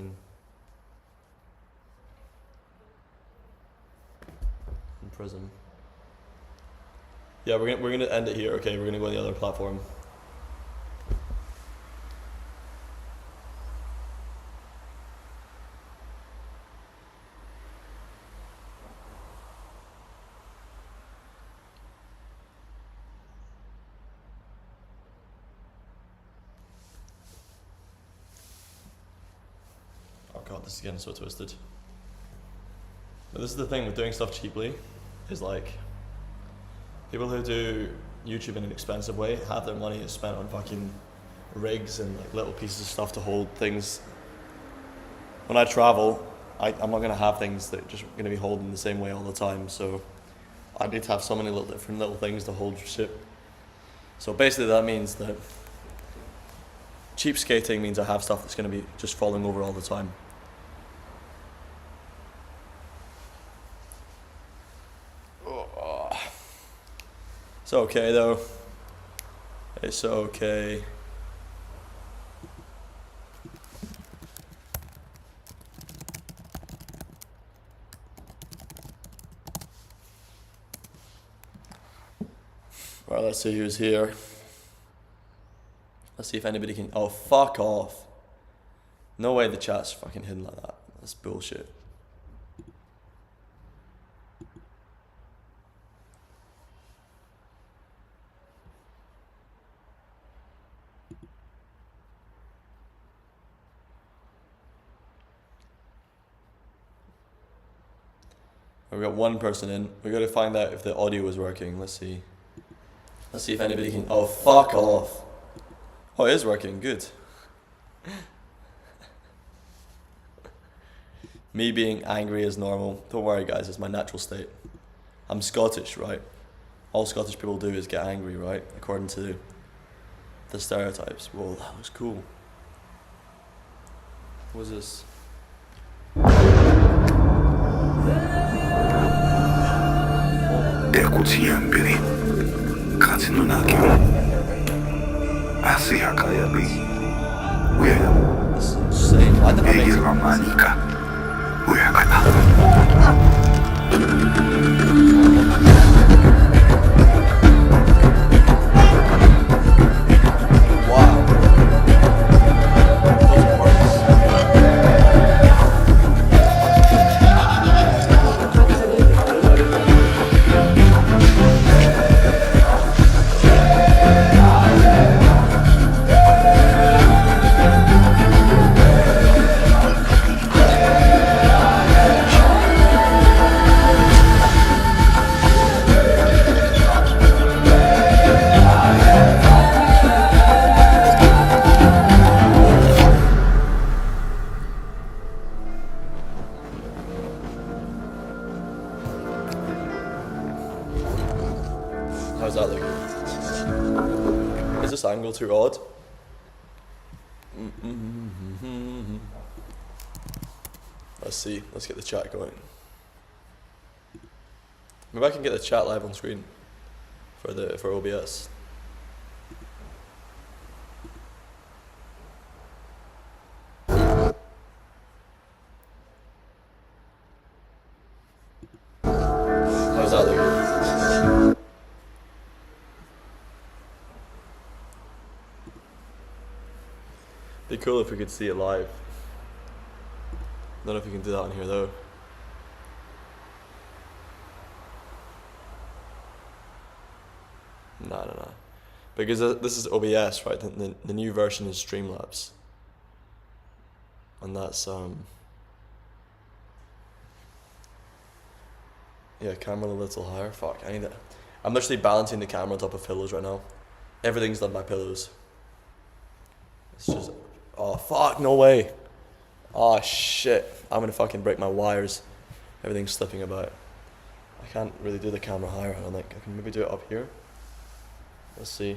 fucking in prison. Yeah, we're gonna end it here. Okay, we're gonna go on the other platform. Oh god, this is getting so twisted. But this is the thing with doing stuff cheaply, is like people who do YouTube in an expensive way have their money spent on fucking rigs and like little pieces of stuff to hold things. When I travel, I'm not gonna have things that just gonna be holding the same way all the time. So I need to have so many little different little things to hold shit. So basically that means that cheap skating means I have stuff that's gonna be just falling over all the time. It's okay though. It's okay. Alright, let's see who's here. Let's see if anybody can. Oh, fuck off. No way the chat's fucking hidden like that. That's bullshit. We've got one person in. We gotta find out if the audio is working. Let's see. Let's see if anybody can. Oh, fuck off. Oh, it is working. Good. Me being angry is normal. Don't worry, guys. It's my natural state. I'm Scottish, right? All Scottish people do is get angry, right? According to the stereotypes. Well, that was cool. What was this? 대구치한 별이 가지는 악기 아시아 가야비 왜 This is insane. Why did I make 얘기가 많으니까 왜 가나 How's that look? Is this angle too odd? Let's see. Let's get the chat going. Maybe I can get the chat live on screen for OBS. How's that look? Be cool if we could see it live. Don't know if you can do that on here though. No. Because this is OBS, right? The new version is Streamlabs. And that's yeah, camera a little higher. Fuck, I need that. I'm literally balancing the camera on top of pillows right now. Everything's done by pillows. It's just, oh fuck, no way. Oh shit, I'm gonna fucking break my wires. Everything's slipping about. I can't really do the camera higher, I don't think. I can maybe do it up here. Let's see.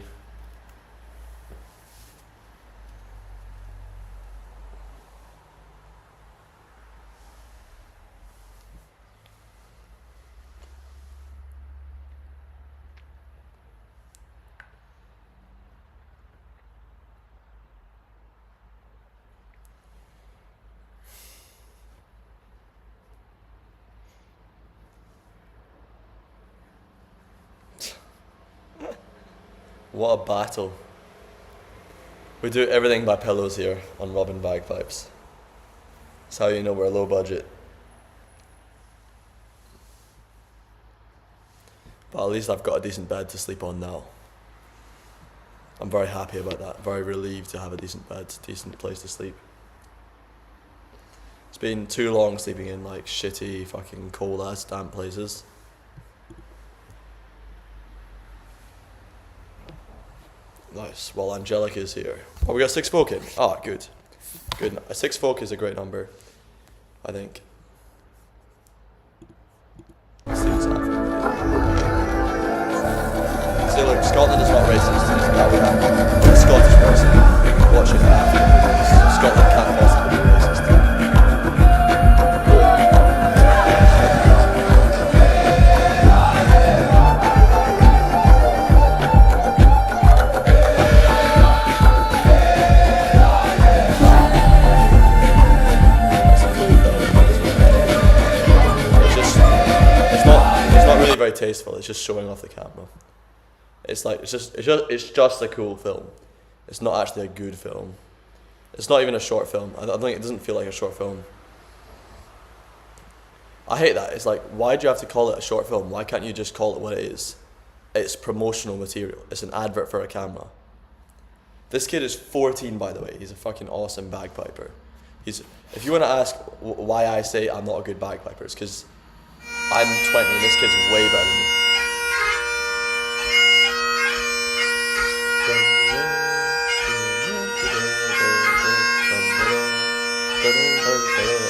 What a battle. We do everything by pillows here on Robin Bagpipes. That's how you know we're low budget. But at least I've got a decent bed to sleep on now. I'm very happy about that. Very relieved to have a decent bed, decent place to sleep. It's been too long sleeping in like shitty fucking cold ass damp places. Nice. Well, Angelica's here. Oh, we got 6 folk in. Ah, good. Good. 6 folk is a great number, I think. Let's see what's happening. See, look, Scotland is not racist. That we have a Scottish person watching that. Scotland can't possibly be racist. Very tasteful. It's just showing off the camera. It's like it's just a cool film. It's not actually a good film. It's not even a short film. I think it doesn't feel like a short film. I hate that. It's like, why do you have to call it a short film? Why can't you just call it what it is? It's promotional material. It's an advert for a camera. This kid is 14, by the way. He's a fucking awesome bagpiper. If you want to ask why I say I'm not a good bagpiper, it's because I'm 20 and this kid's way better than me.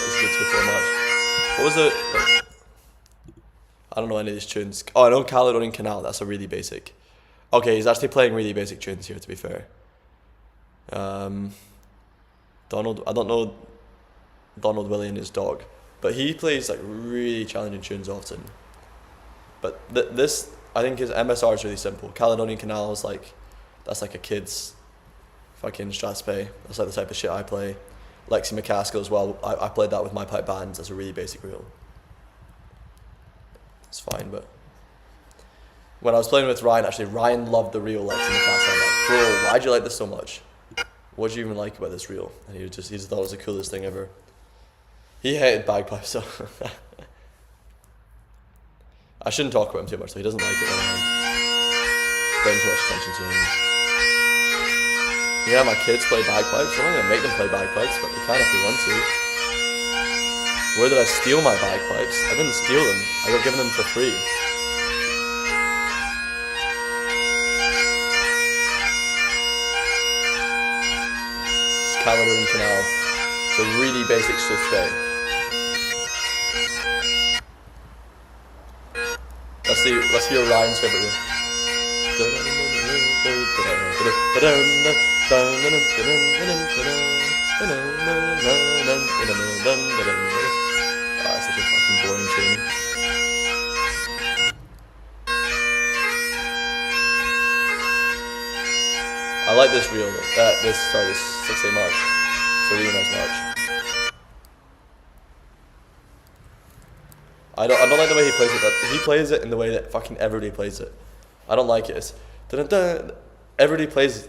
It's good too for much. What was it? I don't know any of these tunes. Oh, I know Caledonian Canal. That's a really basic. Okay, he's actually playing really basic tunes here, to be fair. Donald, I don't know Donald Willie and his dog. But he plays like really challenging tunes often. But this, I think his MSR is really simple. Caledonian Canal is like, that's like a kid's fucking Strathspey. That's like the type of shit I play. Lexi McCaskill as well. I played that with my pipe bands as a really basic reel. It's fine, but when I was playing with Ryan, actually Ryan loved the reel Lexi McCaskill. I'm like, bro, why'd you like this so much? What do you even like about this reel? And he just thought it was the coolest thing ever. He hated bagpipes, so I shouldn't talk about him too much, so he doesn't like it when I bring too much attention to him. Yeah, my kids play bagpipes. I'm not going to make them play bagpipes, but they can if they want to. Where did I steal my bagpipes? I didn't steal them. I got given them for free. It's Caledonian Canal. It's a really basic Strathspey. Let's hear Ryan's favourite reel. Ah, such a fucking boring tune. I like this reel. This 6A march. It's a really nice march. I don't like the way he plays it. He plays it in the way that fucking everybody plays it. I don't like it. It's dun-dun-dun. Everybody plays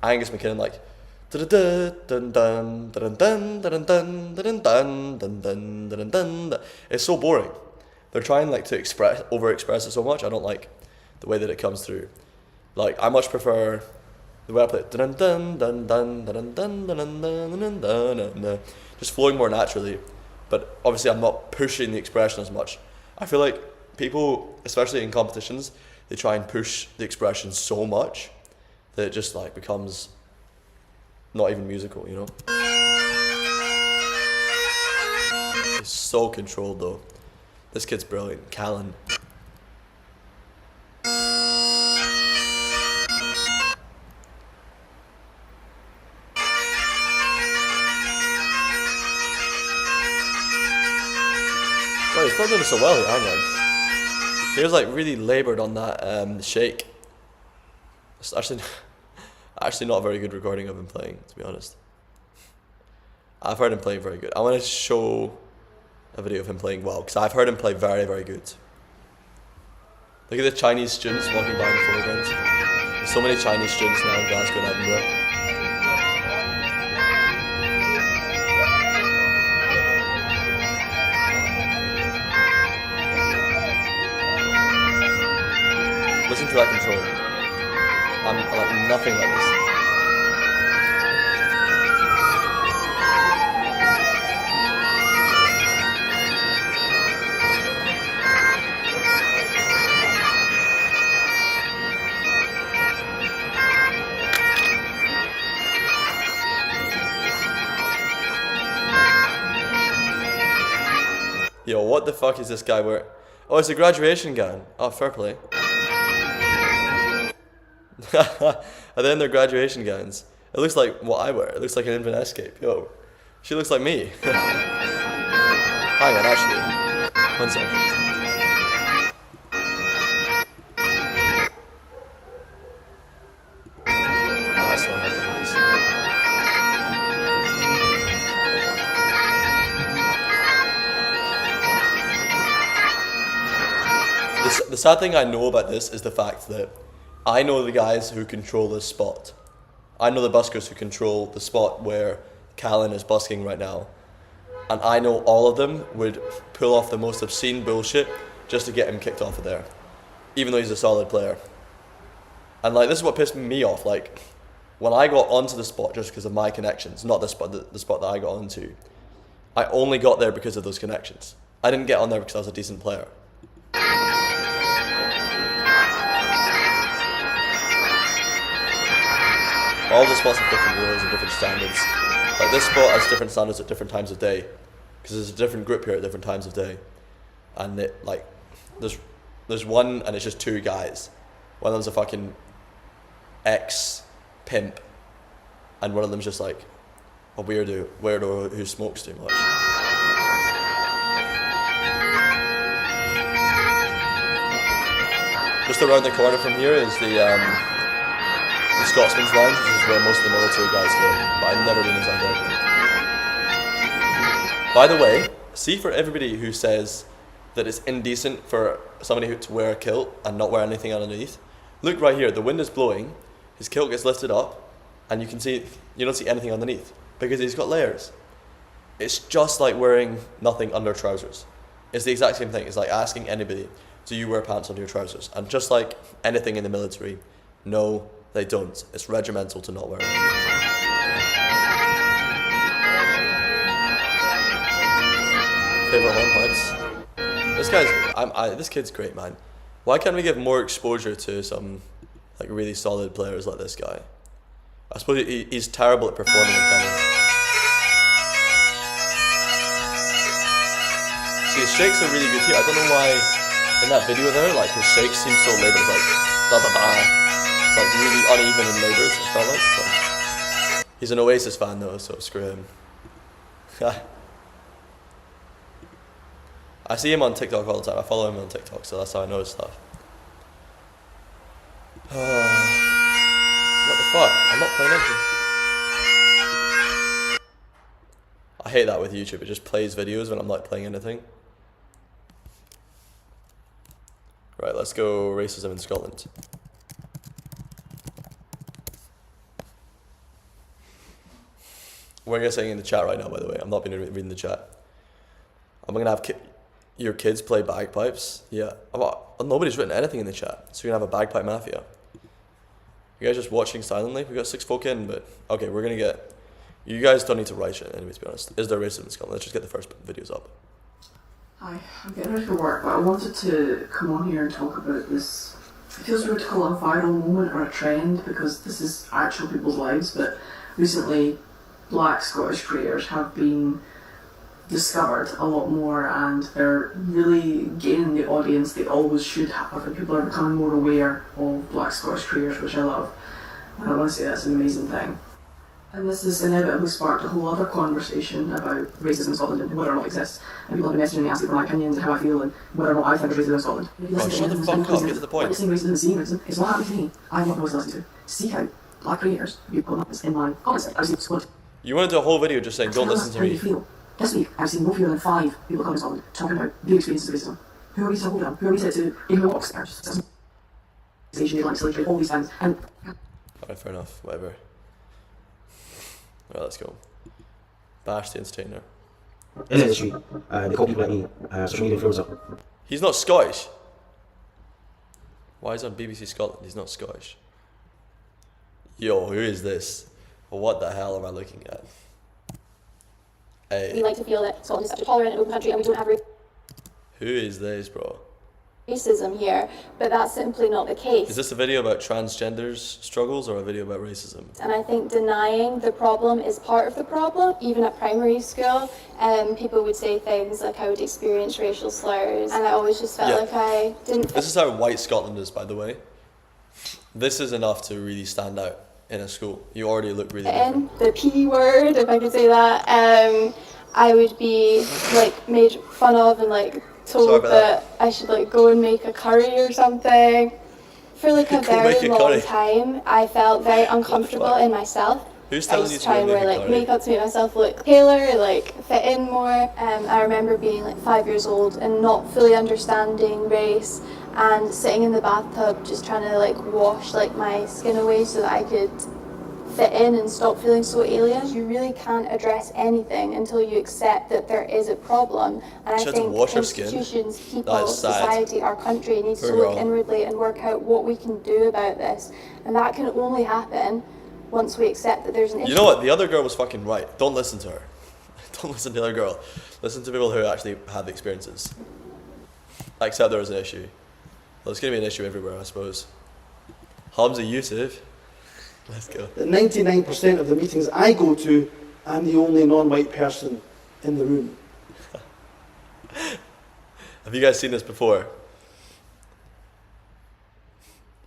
Angus McKinnon like dun-dun-dun, dun-dun-dun, dun-dun-dun, dun-dun-dun, dun-dun-dun, dun-dun-dun. It's so boring. They're trying like to over-express it so much. I don't like the way that it comes through. Like I much prefer the way I play it. Dun-dun-dun, dun-dun, dun-dun-dun, dun-dun-dun, dun-dun-dun. Just flowing more naturally. But obviously I'm not pushing the expression as much. I feel like people, especially in competitions, they try and push the expression so much that it just like becomes not even musical, you know? It's so controlled though. This kid's brilliant. Callan. He's not doing so well here, hang on. He was like really laboured on that shake. It's actually not a very good recording of him playing, to be honest. I've heard him playing very good. I want to show a video of him playing well, because I've heard him play very, very good. Look at the Chinese students walking by in the foreground. So many Chinese students now in Glasgow and Edinburgh. Listen to that control. I'm like nothing like this. Yo, what the fuck is this guy wearing? Oh, it's a graduation gown. Oh, fair play. And then their graduation gowns. It looks like what I wear. It looks like an Inverness Escape. Yo, she looks like me. Hang on, actually. 1 second. That's not how it is. The sad thing I know about this is the fact that I know the guys who control this spot. I know the buskers who control the spot where Callan is busking right now. And I know all of them would pull off the most obscene bullshit just to get him kicked off of there. Even though he's a solid player. And like, this is what pissed me off. Like, when I got onto the spot just because of my connections, not the spot that I got onto, I only got there because of those connections. I didn't get on there because I was a decent player. All the spots have different rules and different standards. Like, this spot has different standards at different times of day, because there's a different group here at different times of day. And it, like, there's one and it's just 2 guys. One of them's a fucking ex-pimp, and one of them's just like a weirdo who smokes too much. Just around the corner from here is the Scotsman's Lounge, which is where most of the military guys go, but I've never been inside there. By the way, see, for everybody who says that it's indecent for somebody to wear a kilt and not wear anything underneath, look right here, the wind is blowing, his kilt gets lifted up, and you don't see anything underneath, because he's got layers. It's just like wearing nothing under trousers. It's the exact same thing. It's like asking anybody, do you wear pants under your trousers? And just like anything in the military, no, they don't. It's regimental to not wear it. Favorite hornpipes? This kid's great, man. Why can't we give more exposure to some like really solid players like this guy? I suppose he's terrible at performing in camera. See, his shakes are really good too. I don't know why in that video there, like, his shakes seem so laboured. It's like da da da. It's like really uneven and laboured, it felt like. But he's an Oasis fan though, so screw him. I see him on TikTok all the time. I follow him on TikTok, so that's how I know his stuff. What the fuck? I'm not playing anything. I hate that with YouTube. It just plays videos when I'm not playing anything. Right, let's go racism in Scotland. What are you guys saying in the chat right now, by the way? I'm not been reading the chat. I'm going to have your kids play bagpipes. Yeah. Nobody's written anything in the chat, so you're going to have a bagpipe mafia. You guys just watching silently? We got 6 folk in, but okay, we're going to get... You guys don't need to write shit anyway, to be honest. Is there racism in Scotland? Let's just get the first videos up. Hi, I'm getting ready for work, but I wanted to come on here and talk about this. It feels weird to call it a viral moment or a trend, because this is actual people's lives, but recently Black Scottish creators have been discovered a lot more, and they're really gaining the audience they always should have. I think people are becoming more aware of Black Scottish creators, which I love. And I want to say that's an amazing thing. And this has inevitably sparked a whole other conversation about racism in Scotland and whether or not it exists. And people have been messaging me asking for my opinions and how I feel and whether or not I think there's racism in Scotland. Oh, shut the fuck up, get to the point. Saying racism and seeing racism, it's not happening to me. I'm not always listening to. Seek out Black creators who put up in my comments. I've seen Scotland. You want to do a whole video just saying, don't listen to me. Feel. This week, I've seen no fewer than 5 people come in Scotland talking about their experiences of racism. Who are we to hold them? Who are we to give them walks? Asian legislature, all these things. And Alright, fair enough. Whatever. Right, let's go. Bash the entertainer. In the industry, they call people like me social media influencer. He's not Scottish. Why is he on BBC Scotland? He's not Scottish. Yo, who is this? What the hell am I looking at? We Hey, like to feel that Scotland is such a tolerant and open country and we don't have who is this, bro? racism here, but that's simply not the case. Is this a video about transgenders' struggles or a video about racism? And I think denying the problem is part of the problem. Even at primary school, people would say things like I would experience racial slurs, and I always just felt Yeah. like I didn't This is how white Scotland is, by the way. This is enough to really stand out in a school. You already look really fit different. in. The P word, if I could say that, I would be like made fun of and like Sorry told about that I should like go and make a curry or something. For like a Go make very a long curry. time, I felt very uncomfortable in myself. Who's I telling you used to to try go and make wear a like curry? makeup to make myself look paler, like fit in more. I remember being like 5 years old and not fully understanding race and sitting in the bathtub just trying to like wash like my skin away so that I could fit in and stop feeling so alien. You really can't address anything until you accept that there is a problem. And She I had to think wash her skin? institutions, That people, is sad. society, our country needs Poor to look girl. inwardly and work out what we can do about this. And that can only happen once we accept that there's an issue. You know what? The other girl was fucking right. Don't listen to her. Don't listen to the other girl. Listen to people who actually have the experiences. Accept there was an issue. Well, there's going to be an issue everywhere, I suppose. Hamza Yusuf. Let's go. That 99% of the meetings I go to, I'm the only non-white person in the room. Have you guys seen this before?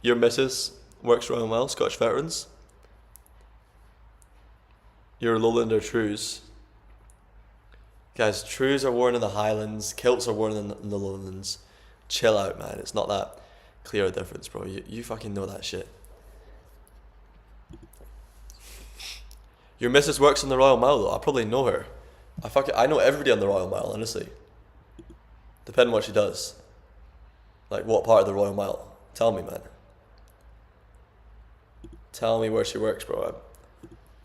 Your missus works Royal Mail, Scottish veterans. Your Lowlander trews. Guys, trews are worn in the Highlands, kilts are worn in the Lowlands. Chill out, man. It's not that clear a difference, bro. You fucking know that shit. Your missus works in the Royal Mail though. I probably know her. I know everybody on the Royal Mail, honestly. Depending on what she does. Like what part of the Royal Mail. Tell me, man. Tell me where she works, bro.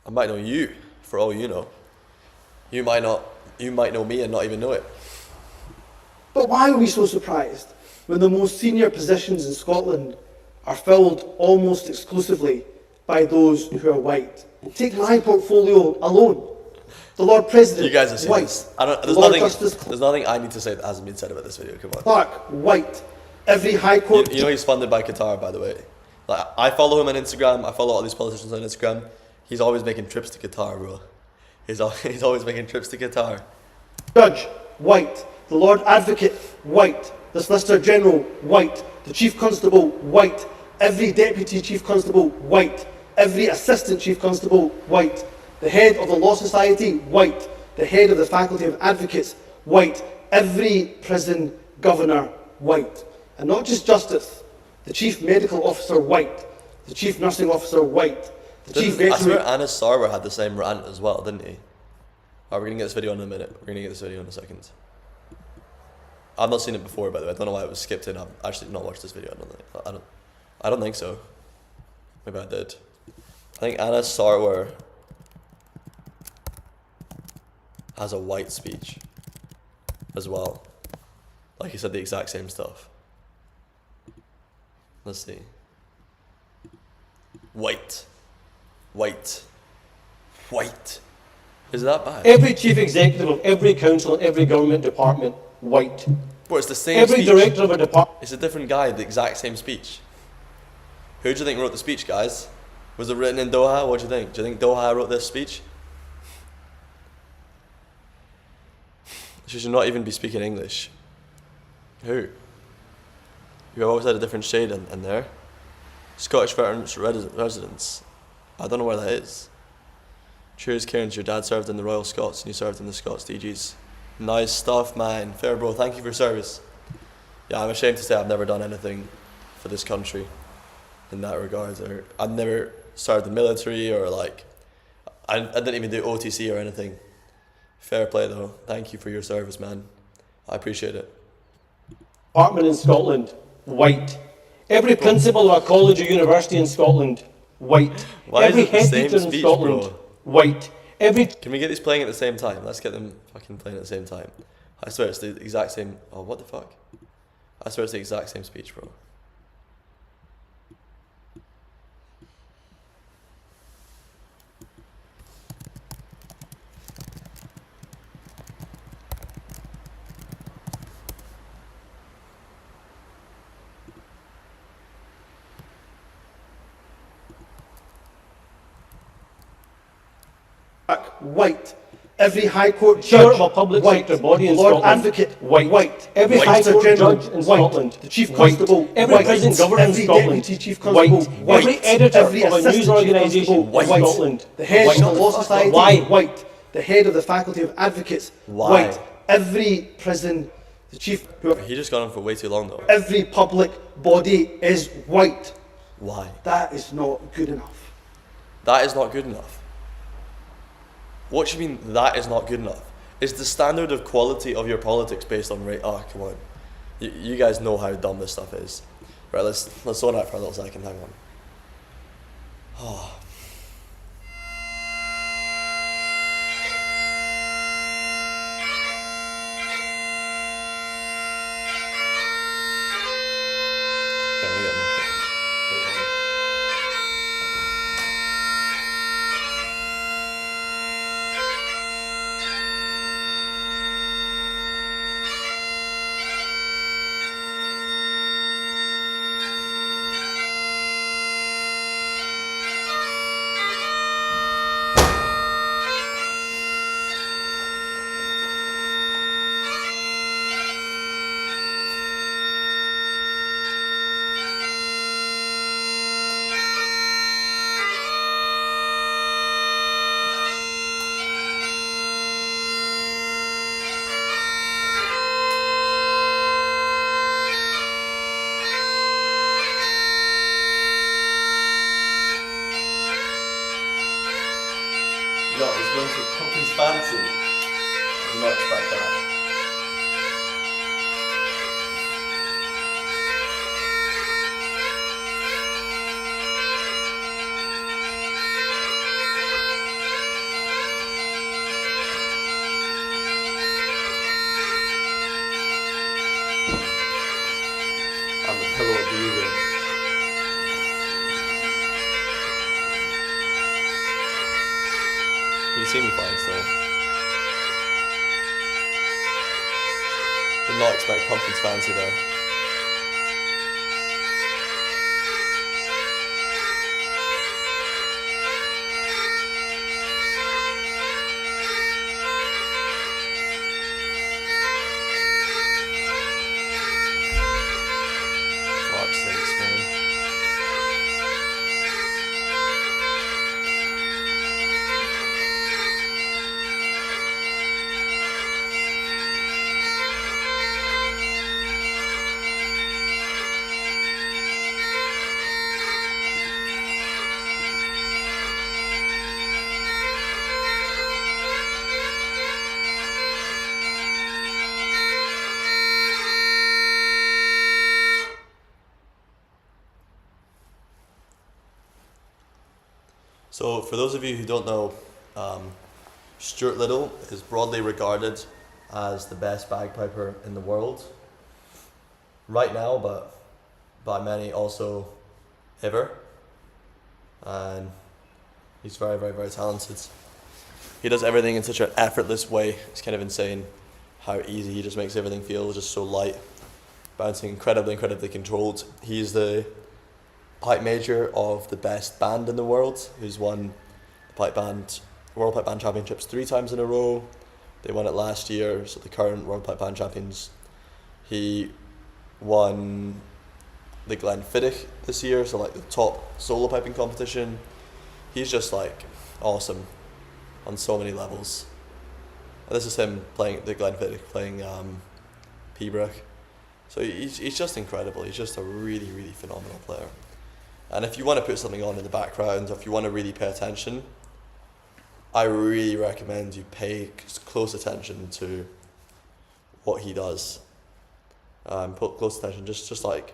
I might know you, for all you know. You might know me and not even know it. But why are we so surprised when the most senior positions in Scotland are filled almost exclusively by those who are white? Take my portfolio alone. The Lord President, You guys have seen white. this. The Lord Justice There's nothing I need to say that hasn't been said about this video. Come on. Clark, white. Every High Court... You know he's funded by Qatar, by the way. Like I follow him on Instagram. I follow all these politicians on Instagram. He's always making trips to Qatar, bro. He's always making trips to Qatar. Judge, white. The Lord Advocate, white. The Solicitor General, white. The Chief Constable, white. Every Deputy Chief Constable, white. Every Assistant Chief Constable, white. The head of the Law Society, white. The head of the Faculty of Advocates, white. Every prison governor, white. And not just justice. The Chief Medical Officer, white. The Chief Nursing Officer, white. The Chief I swear Veterinary... Anas Sarwar had the same rant as well, didn't he? Alright, we're gonna get this video in a minute. We're gonna get this video in a second. I've not seen it before, by the way. I don't know why it was skipped in. I've actually not watched this video. I don't think so. Maybe I did. I think Anas Sarwar has a white speech as well. Like he said the exact same stuff. Let's see. White. White. White. Is that bad? Every chief executive of every council and every government department, white. Bro, it's the same Every speech. director of a department. It's a different guy, the exact same speech. Who do you think wrote the speech, guys? Was it written in Doha? What do you think? Do you think Doha wrote this speech? She should not even be speaking English. Who? You always had a different shade in there. Scottish veterans residents. I don't know where that is. Cheers, Cairns. Your dad served in the Royal Scots and you served in the Scots DGs. Nice stuff, man. Fair, bro. Thank you for your service. Yeah, I'm ashamed to say I've never done anything for this country in that regard. Or I've never served the military or like, I didn't even do OTC or anything. Fair play though. Thank you for your service, man. I appreciate it. Department in Scotland, white. Every principal of a college or university in Scotland, white. Why is Every it the head same teacher in speech, Scotland, bro? white. Every Can we get these playing at the same time? Let's get them fucking playing at the same time. I swear it's the exact same. Oh, what the fuck? I swear it's the exact same speech, bro. white. Every High Court chair judge, of a public white. sector body in Lord Scotland, Advocate, white. Every White. High Solicitor Court General, judge in white. Scotland, The Chief white. Constable, Every white. prison governor in Every Scotland, Deputy Chief Constable, white. Every editor Every of a Assistant news Chief organisation Constable, in white. Scotland, The Head white. of the Law Society, Why? white. The Head of the Faculty of Advocates, Why? white. Every prison, the Chief, He just got on for way too long though. every public body is white. Why? That is not good enough. That is not good enough. What do you mean that is not good enough? Is the standard of quality of your politics based on rate? Oh, come on. You guys know how dumb this stuff is. Right, let's zone out for a little second, hang on. Oh. Okay, let me get my No, he's going for Pumpkin's Fancy. I did not expect that. I'm the pillow of the evening. You see me flying still. Did not expect Pumpkin's Fancy though. Fuck's sakes, man. So, for those of you who don't know, Stuart Little is broadly regarded as the best bagpiper in the world right now, but by many also ever. And he's very, very, very talented. He does everything in such an effortless way. It's kind of insane how easy he just makes everything feel just so light, bouncing incredibly, incredibly controlled. He's the pipe major of the best band in the world, who's won the World Pipe Band Championships 3 times in a row. They won it last year, so the current World Pipe Band Champions. He won the Glenfiddich this year, so like the top solo piping competition. He's just like awesome on so many levels. And this is him playing the Glenfiddich, playing Pibroch. So he's just incredible. He's just a really, really phenomenal player. And if you want to put something on in the background, or if you want to really pay attention, I really recommend you pay close attention to what he does. Put close attention, just like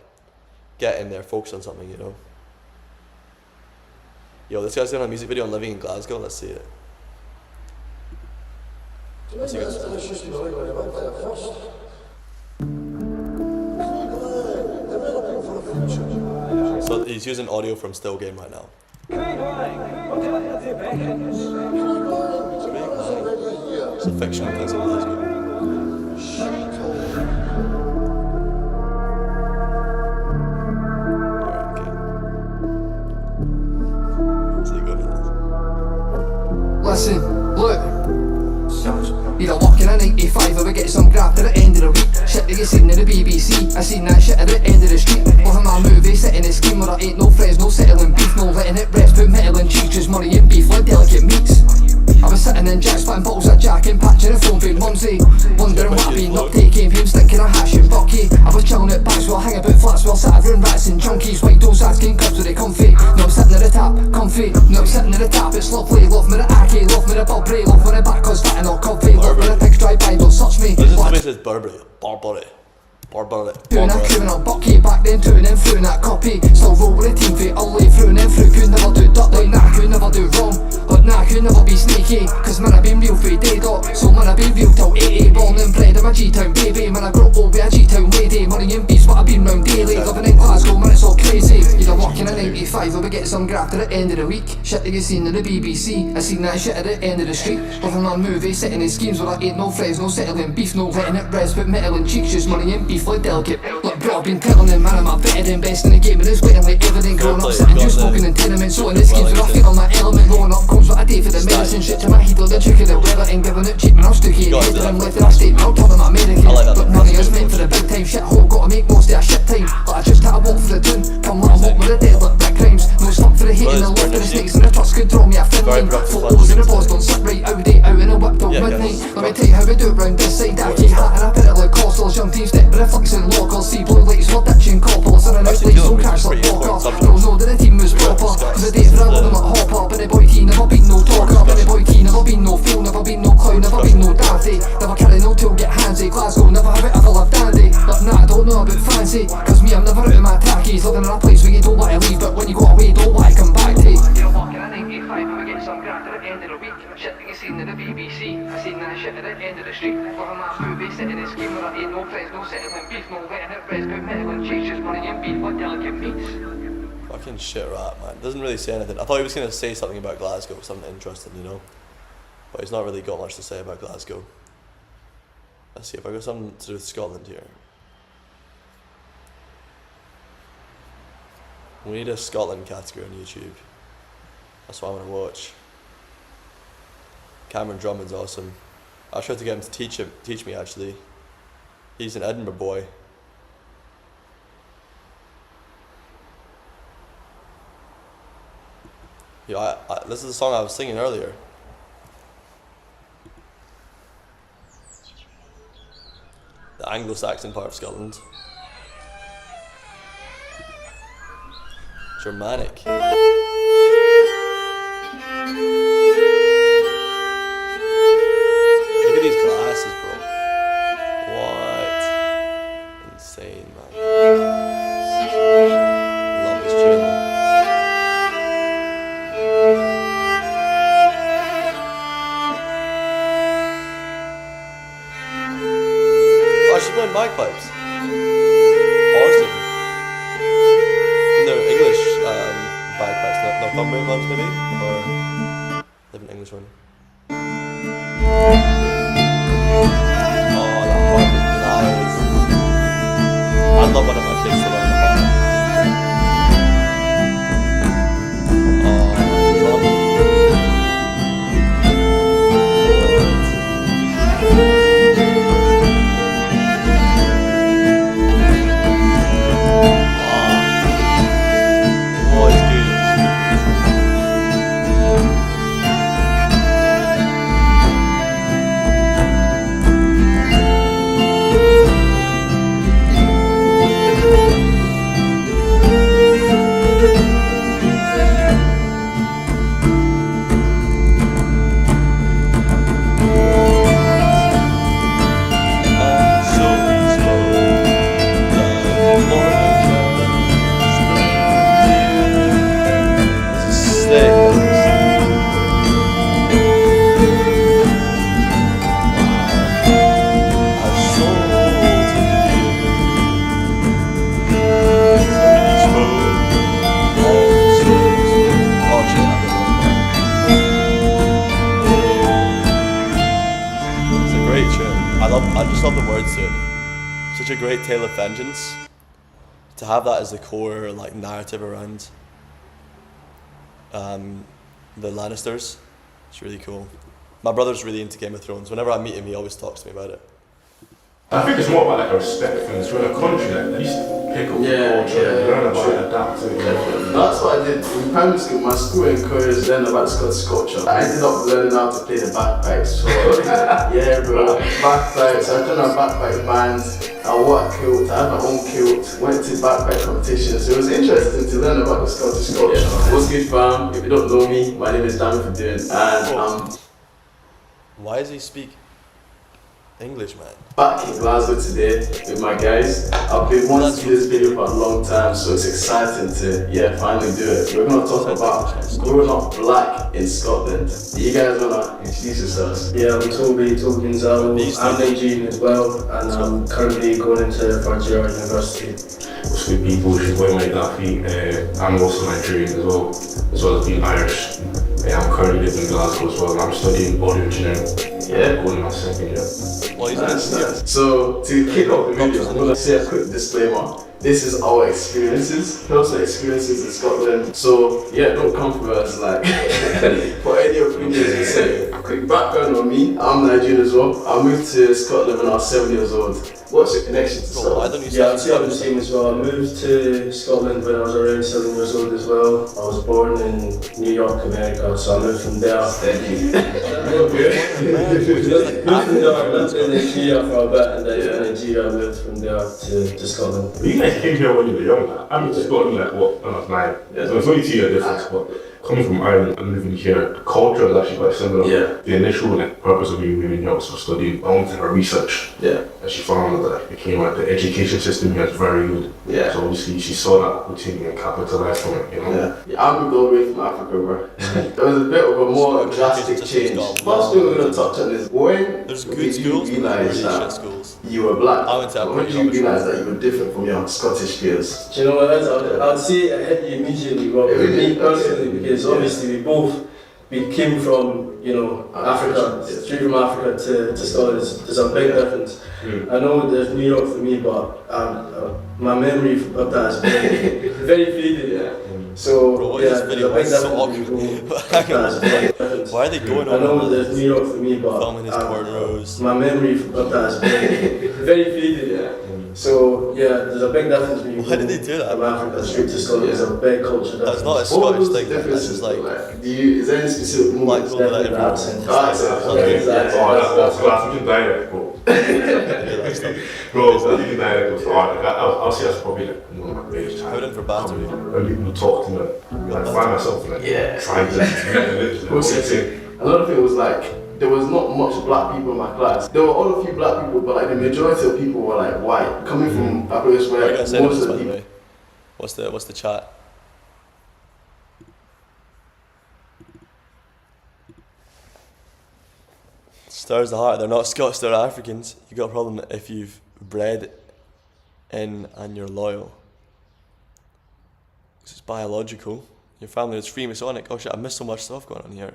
get in there, focus on something, you know. Yo, this guy's doing a music video on living in Glasgow. Let's see it. Let's see what it's doing. So he's using audio from Still Game right now. It's a fictional place in Glasgow. Listen, look. You're walking a 95, I would get some graft at the end of the week. Shit that you seen in the BBC, I seen that shit at the end of the street. Loving my movie, setting a scheme where I ain't no friends, no settling beef, no letting it rest, put metal in cheeks, just money and beef like delicate meats. I was sitting in Jack's splitting bottles of Jack and patching a phone big mumsy, wondering what I've been up to, came home stinking a hash and bucky. I was chilling at backs while hang about flats while sat around rats and junkies, white doors asking cubs were they comfy. No, I'm sitting at the tap, comfy. No, I'm sitting at the tap, it's lovely. Love me the Aki, love me the Burberry, love me the back cause fat and all coffee. Love me the pigs drive by, don't touch me. This is the way it says Burberry. Burberry. Burberry. Doing that criminal bucky, back then doing and through that copy. Still roll with a team fit, all the way through and then through. Could never do dirt like nah, could never do wrong. But nah, could never be sneaky. Cause man, I've been real for day dot. So man, I've been real till 80. Born and bred in my G-Town baby. Man, I grew up with a G-Town lady. Money and beats, but I've been round daily. Living in Glasgow, man, it's all crazy. You're walking a 95, I would get some graft at the end of the week. Shit that you seen in the BBC, I seen that shit at the end of the street. Loving my movie, setting in schemes where I ain't no friends, no settling beef, no letting it rest, put metal in cheeks, just money and beef like delicate. Look bro, I've been telling them, man, I'm a veteran, best in the game, and it's waiting like everything. Growing up, sitting just smoking in tenements, so in the schemes where I feel on my element. Growing up comes what I do for the medicine, shit to my heat, like the trick of the weather, and giving it cheap, man, I'm stooky. And headed him left and I stayed, man, I'll tell them I'm American. But money is meant for the big time, shit hole, gotta make most of a shit time. Like I just had a walk for the tune, come let 'em walk with the dead, like brick crimes. No stop for the hate and the love for the snakes, and the trucks could draw me a fin line. Photos in the balls don't sit right, Audi out in a whip till midnight. Let me tell you how we do it round this side, Aki hat and I put it like Costals, young team step, but reflecting lockers, see blue lights, we're ditching coppers, and an out lights, no crash like Walker. No, no, that the team was proper, cause the date for a living like Hopper, but the boy T never been no talker, but the boy T never been no fool, never been no clown, never been no daddy, never carry no tool, get handsy, Glasgow, never have it ever lived dandy. But nah, I don't know about fancy, cause me I'm never out of my tackies, living in a place where you don't want to leave, but when you go away you don't want to come back to. You're walking a 95, we get some graft at the end of the week. Shit that you seen in the BBC, I seen that shit at the end of the street. Loving my movie, sitting in a scheme where I ain't no friends, no settling beef, no letting it rest, put metal in cheeks, just money and beef, like delicate meats. Fucking shit rap, man. Doesn't really say anything. I thought he was gonna say something about Glasgow, something interesting, you know. But he's not really got much to say about Glasgow. Let's see if I got something to do with Scotland here. We need a Scotland category on YouTube. That's what I want to watch. Cameron Drummond's awesome. I tried to get him to teach me actually. He's an Edinburgh boy. Yeah, this is the song I was singing earlier. The Anglo-Saxon part of Scotland. Germanic. Look at these glasses, bro. What? Insane, man. Love this tune. Oh, she's playing bagpipes. Awesome. They're English bagpipes, Northumbrian ones maybe, or different English one. Oh, that part is nice. I'd love one of my kids to learn the part. Oh, drum. I just love the words to it. Such a great tale of vengeance. To have that as the core like narrative around the Lannisters, it's really cool. My brother's really into Game of Thrones. Whenever I meet him, he always talks to me about it. I think it's more about like a respect thing. It's when a country like, at least pick up the culture and learn about it, adapt to it. That's what I did in primary school. My school encouraged learning about Scottish culture. I ended up learning how to play the bagpipes. So yeah, bro, bagpipes. I joined a bagpipe band. I wore a kilt. I had my own kilt. Went to bagpipe competitions. It was interesting to learn about the Scottish culture. What's good, fam? If you don't know me, my name is Danny Fadun, and Why does he speak English, man? back in Glasgow today with my guys. I've been wanting to do this video for a long time, so it's exciting to finally do it. We're gonna talk about growing up black in Scotland. You guys wanna introduce yourselves? Yeah, I'm Toby Gonzalo. I'm Nigerian as well, and I'm currently going into Virginia University. What's good, people? It's your boy Mike Daffy. I'm also Nigerian as well as being Irish. I'm currently living in Glasgow as well. I'm studying audio engineering. Yeah. Going in my second year. Well, he's Nice. So to kick off the video, I'm gonna say a quick disclaimer. This is our experiences, personal experiences in Scotland. So yeah, don't come for us like for any opinions you say. Quick background on me, I'm Nigerian as well. I moved to Scotland when I was 7 years old. What's your connection to Bro, why Scotland? don't you Yeah, say I'm the same as well. I moved to Scotland when I was around 7 years old as well. I was born in New York, America, so I moved from there. Steady. I lived in Nigeria for a bit, and then in Nigeria I moved from there to Scotland. You guys came here when you were young. I moved to Scotland like when I was 9. So it's only 2 year difference, but coming from Ireland and living here, the culture is actually quite similar. Yeah. The initial purpose of me moving here was to study. I wanted her research. Yeah. And she found that it came out the education system here is very good. Yeah. So obviously she saw that opportunity and capitalized on it, you know. Yeah, I moved all the way from Africa, bro. It was a bit of a more drastic change. First thing we're gonna touch on is when There's did good you schools, but realize really that shit schools. you were black? I went to When did you realize that you were different from your Scottish peers? Do you know what it is? I'd say it hit you immediately, Rob. It really Me did. personally, because obviously we came from, Africa, straight from Africa to Scotland. There's a big difference. I know there's New York for me, but my memory of that is very faded. Yeah. So Bro, what yeah, is this there's video? a big It's so difference. awkward. That's a big difference. Why are they going I on know all there's this? New York for me, but Filming his cornrows. my memory of that is very faded. Yeah. So yeah, there's a big difference when you Why go did they do that? from Africa straight to Scotland. There's a big culture difference. That's not a What Scottish was the thing, man. That's differences just like? like Is there any specific black moments? people that Definitely everyone. accent. Accent. Okay, exactly. Oh, that's classic dialect, bro. Bro, speaking dialect was hard. Like, I'll say that's probably like one of my greatest times. Hold in for battery. When people talk to me, like, I find myself like trying to Another thing was like, there was not much black people in my class. There were all a few black people, but like the majority of people were like white, coming from a place What are you where gonna say to most this, of by the the people. way? What's the chat? Stars the heart. They're not Scots. They're Africans. You got a problem if you've bred in and you're loyal. 'Cause it's biological. Your family is Freemasonic. Oh shit! I missed so much stuff going on here.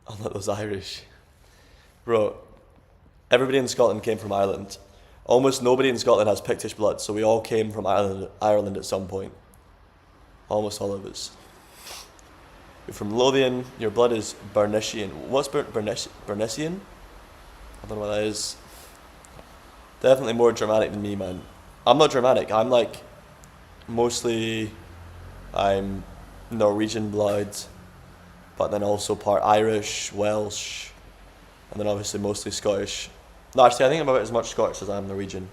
Unlike those Irish, bro. Everybody in Scotland came from Ireland. Almost nobody in Scotland has Pictish blood, so we all came from Ireland at some point. Almost all of us. You're from Lothian, your blood is Bernician. What's Bernician? I don't know what that is. Definitely more dramatic than me, man. I'm not dramatic, I'm like, I'm Norwegian blood, but then also part Irish, Welsh, and then obviously mostly Scottish. No, actually I think I'm about as much Scottish as I am Norwegian.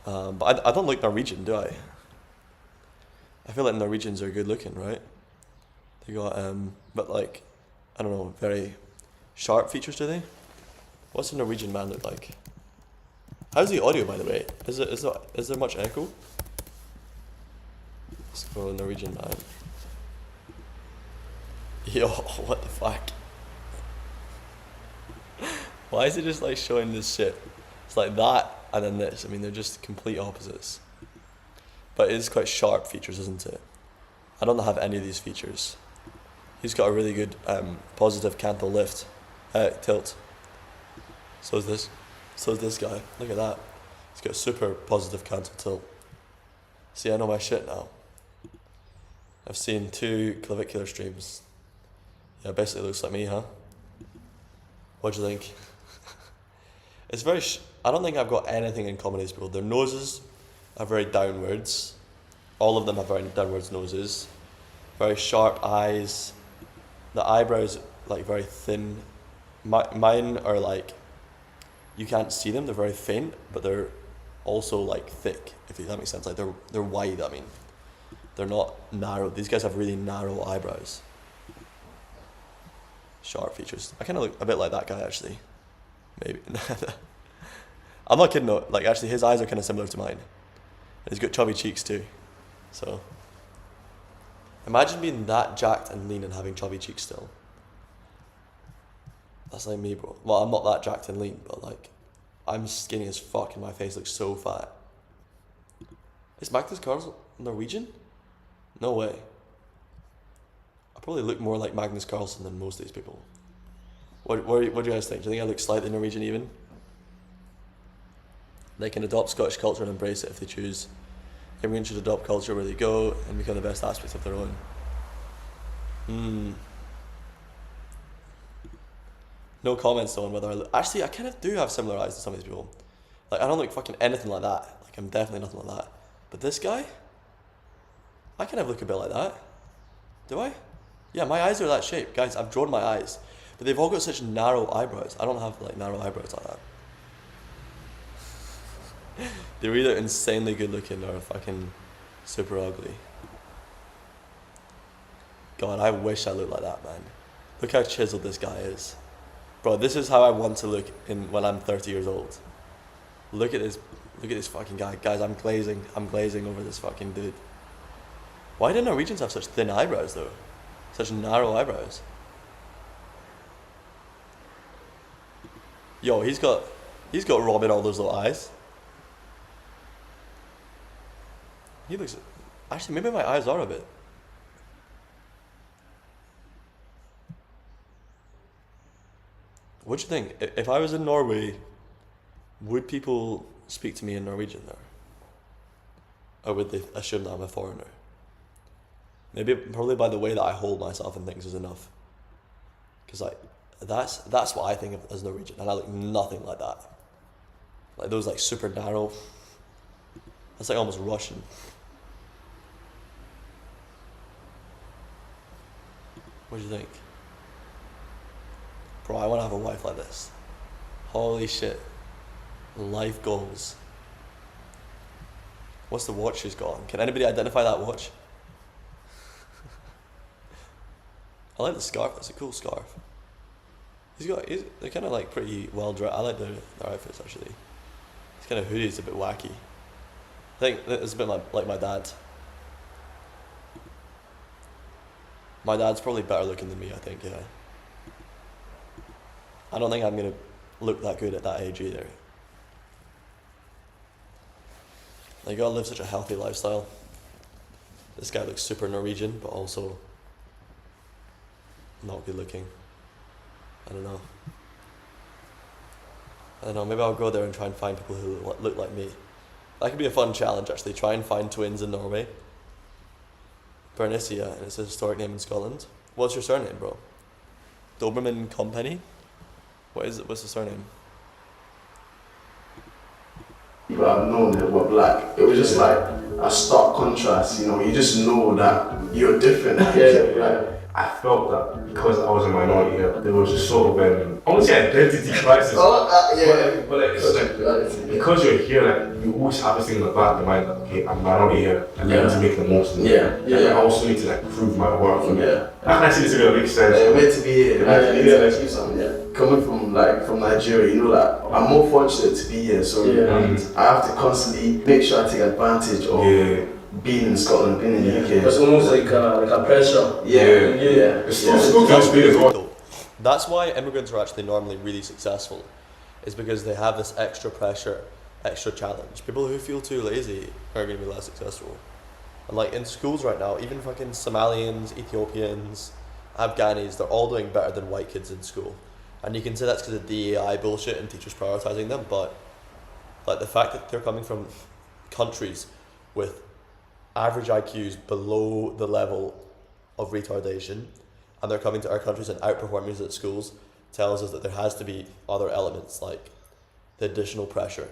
But I don't look Norwegian, do I? I feel like Norwegians are good looking, right? They got, but like, I don't know, very sharp features, do they? What's a Norwegian man look like? How's the audio, by the way? Is there much echo? Let's go Norwegian man. Yo, what the fuck? Why is it just like showing this shit? It's like that and then this. I mean, they're just complete opposites. But it is quite sharp features, isn't it? I don't have any of these features. He's got a really good positive canthal lift, tilt. So is this guy. Look at that. He's got a super positive cancer tilt. See, I know my shit now. I've seen 2 clavicular streams. Yeah, basically looks like me, huh? What do you think? It's very. I don't think I've got anything in common with these people. Their noses are very downwards. All of them have very downwards noses. Very sharp eyes. The eyebrows like very thin. Mine are like. You can't see them. They're very faint, but they're also like thick. If that makes sense. Like they're wide. I mean, they're not narrow. These guys have really narrow eyebrows. Sharp features. I kind of look a bit like that guy actually. Maybe. I'm not kidding though. Like actually his eyes are kind of similar to mine. And he's got chubby cheeks too. So imagine being that jacked and lean and having chubby cheeks still. That's like me, bro. Well, I'm not that jacked and lean, but like I'm skinny as fuck and my face looks so fat. Is Magnus Carlsen Norwegian? No way. I probably look more like Magnus Carlsen than most of these people. What do you guys think? Do you think I look slightly Norwegian even? They can adopt Scottish culture and embrace it if they choose. Everyone should adopt culture where they go and become the best aspects of their own. No comments though on whether I look. Actually, I kind of do have similar eyes to some of these people. Like, I don't look fucking anything like that. Like, I'm definitely nothing like that. But this guy, I kind of look a bit like that. Do I? Yeah, my eyes are that shape. Guys, I've drawn my eyes. But they've all got such narrow eyebrows. I don't have, like, narrow eyebrows like that. They're either insanely good looking or fucking super ugly. God, I wish I looked like that, man. Look how chiseled this guy is. Bro, this is how I want to look when I'm 30 years old. Look at this fucking guy. Guys, I'm glazing over this fucking dude. Why do Norwegians have such thin eyebrows though? Such narrow eyebrows. Yo, he's got Robin all those little eyes. He looks, actually maybe my eyes are a bit. What do you think? If I was in Norway, would people speak to me in Norwegian there? Or would they assume that I'm a foreigner? Probably by the way that I hold myself and things is enough. Because like, that's what I think of as Norwegian, and I look nothing like that. Like those like super narrow, that's like almost Russian. What do you think? Bro, I want to have a wife like this. Holy shit. Life goals. What's the watch she's got on? Can anybody identify that watch? I like the scarf. That's a cool scarf. They're kind of like pretty well dressed. I like their outfits actually. This kind of hoodie is a bit wacky. I think it's a bit like my dad. My dad's probably better looking than me, I think, yeah. I don't think I'm going to look that good at that age either. Like, you gotta live such a healthy lifestyle. This guy looks super Norwegian, but also not good looking. I don't know, maybe I'll go there and try and find people who look like me. That could be a fun challenge actually, try and find twins in Norway. Bernicia, and it's a historic name in Scotland. What's your surname, bro? Doberman Company? What's the surname? People I've known that were black. It was just like a stark contrast, you know, you just know that you're different. I felt that because I was a minority here, there was just sort of I wouldn't say identity crisis. But like, it's like, because you're here, like, you always have this thing in the back of your mind that, okay, I'm a minority here, and I need to make the most of it. I also need to like prove my worth. How can I see this going to make sense? Meant to be here, to achieve something. Coming from Nigeria, you know, like I'm more fortunate to be here, so I have to constantly make sure I take advantage of being in Scotland, being in the UK. It's almost like a pressure. It's still as well. That's why immigrants are actually normally really successful, is because they have this extra pressure, extra challenge. People who feel too lazy are going to be less successful. And like in schools right now, even fucking Somalians, Ethiopians, Afghanis, they're all doing better than white kids in school. And you can say that's because of DEI bullshit and teachers prioritising them, but like the fact that they're coming from countries with average IQs below the level of retardation, and they're coming to our countries and outperforming us at schools, tells us that there has to be other elements like the additional pressure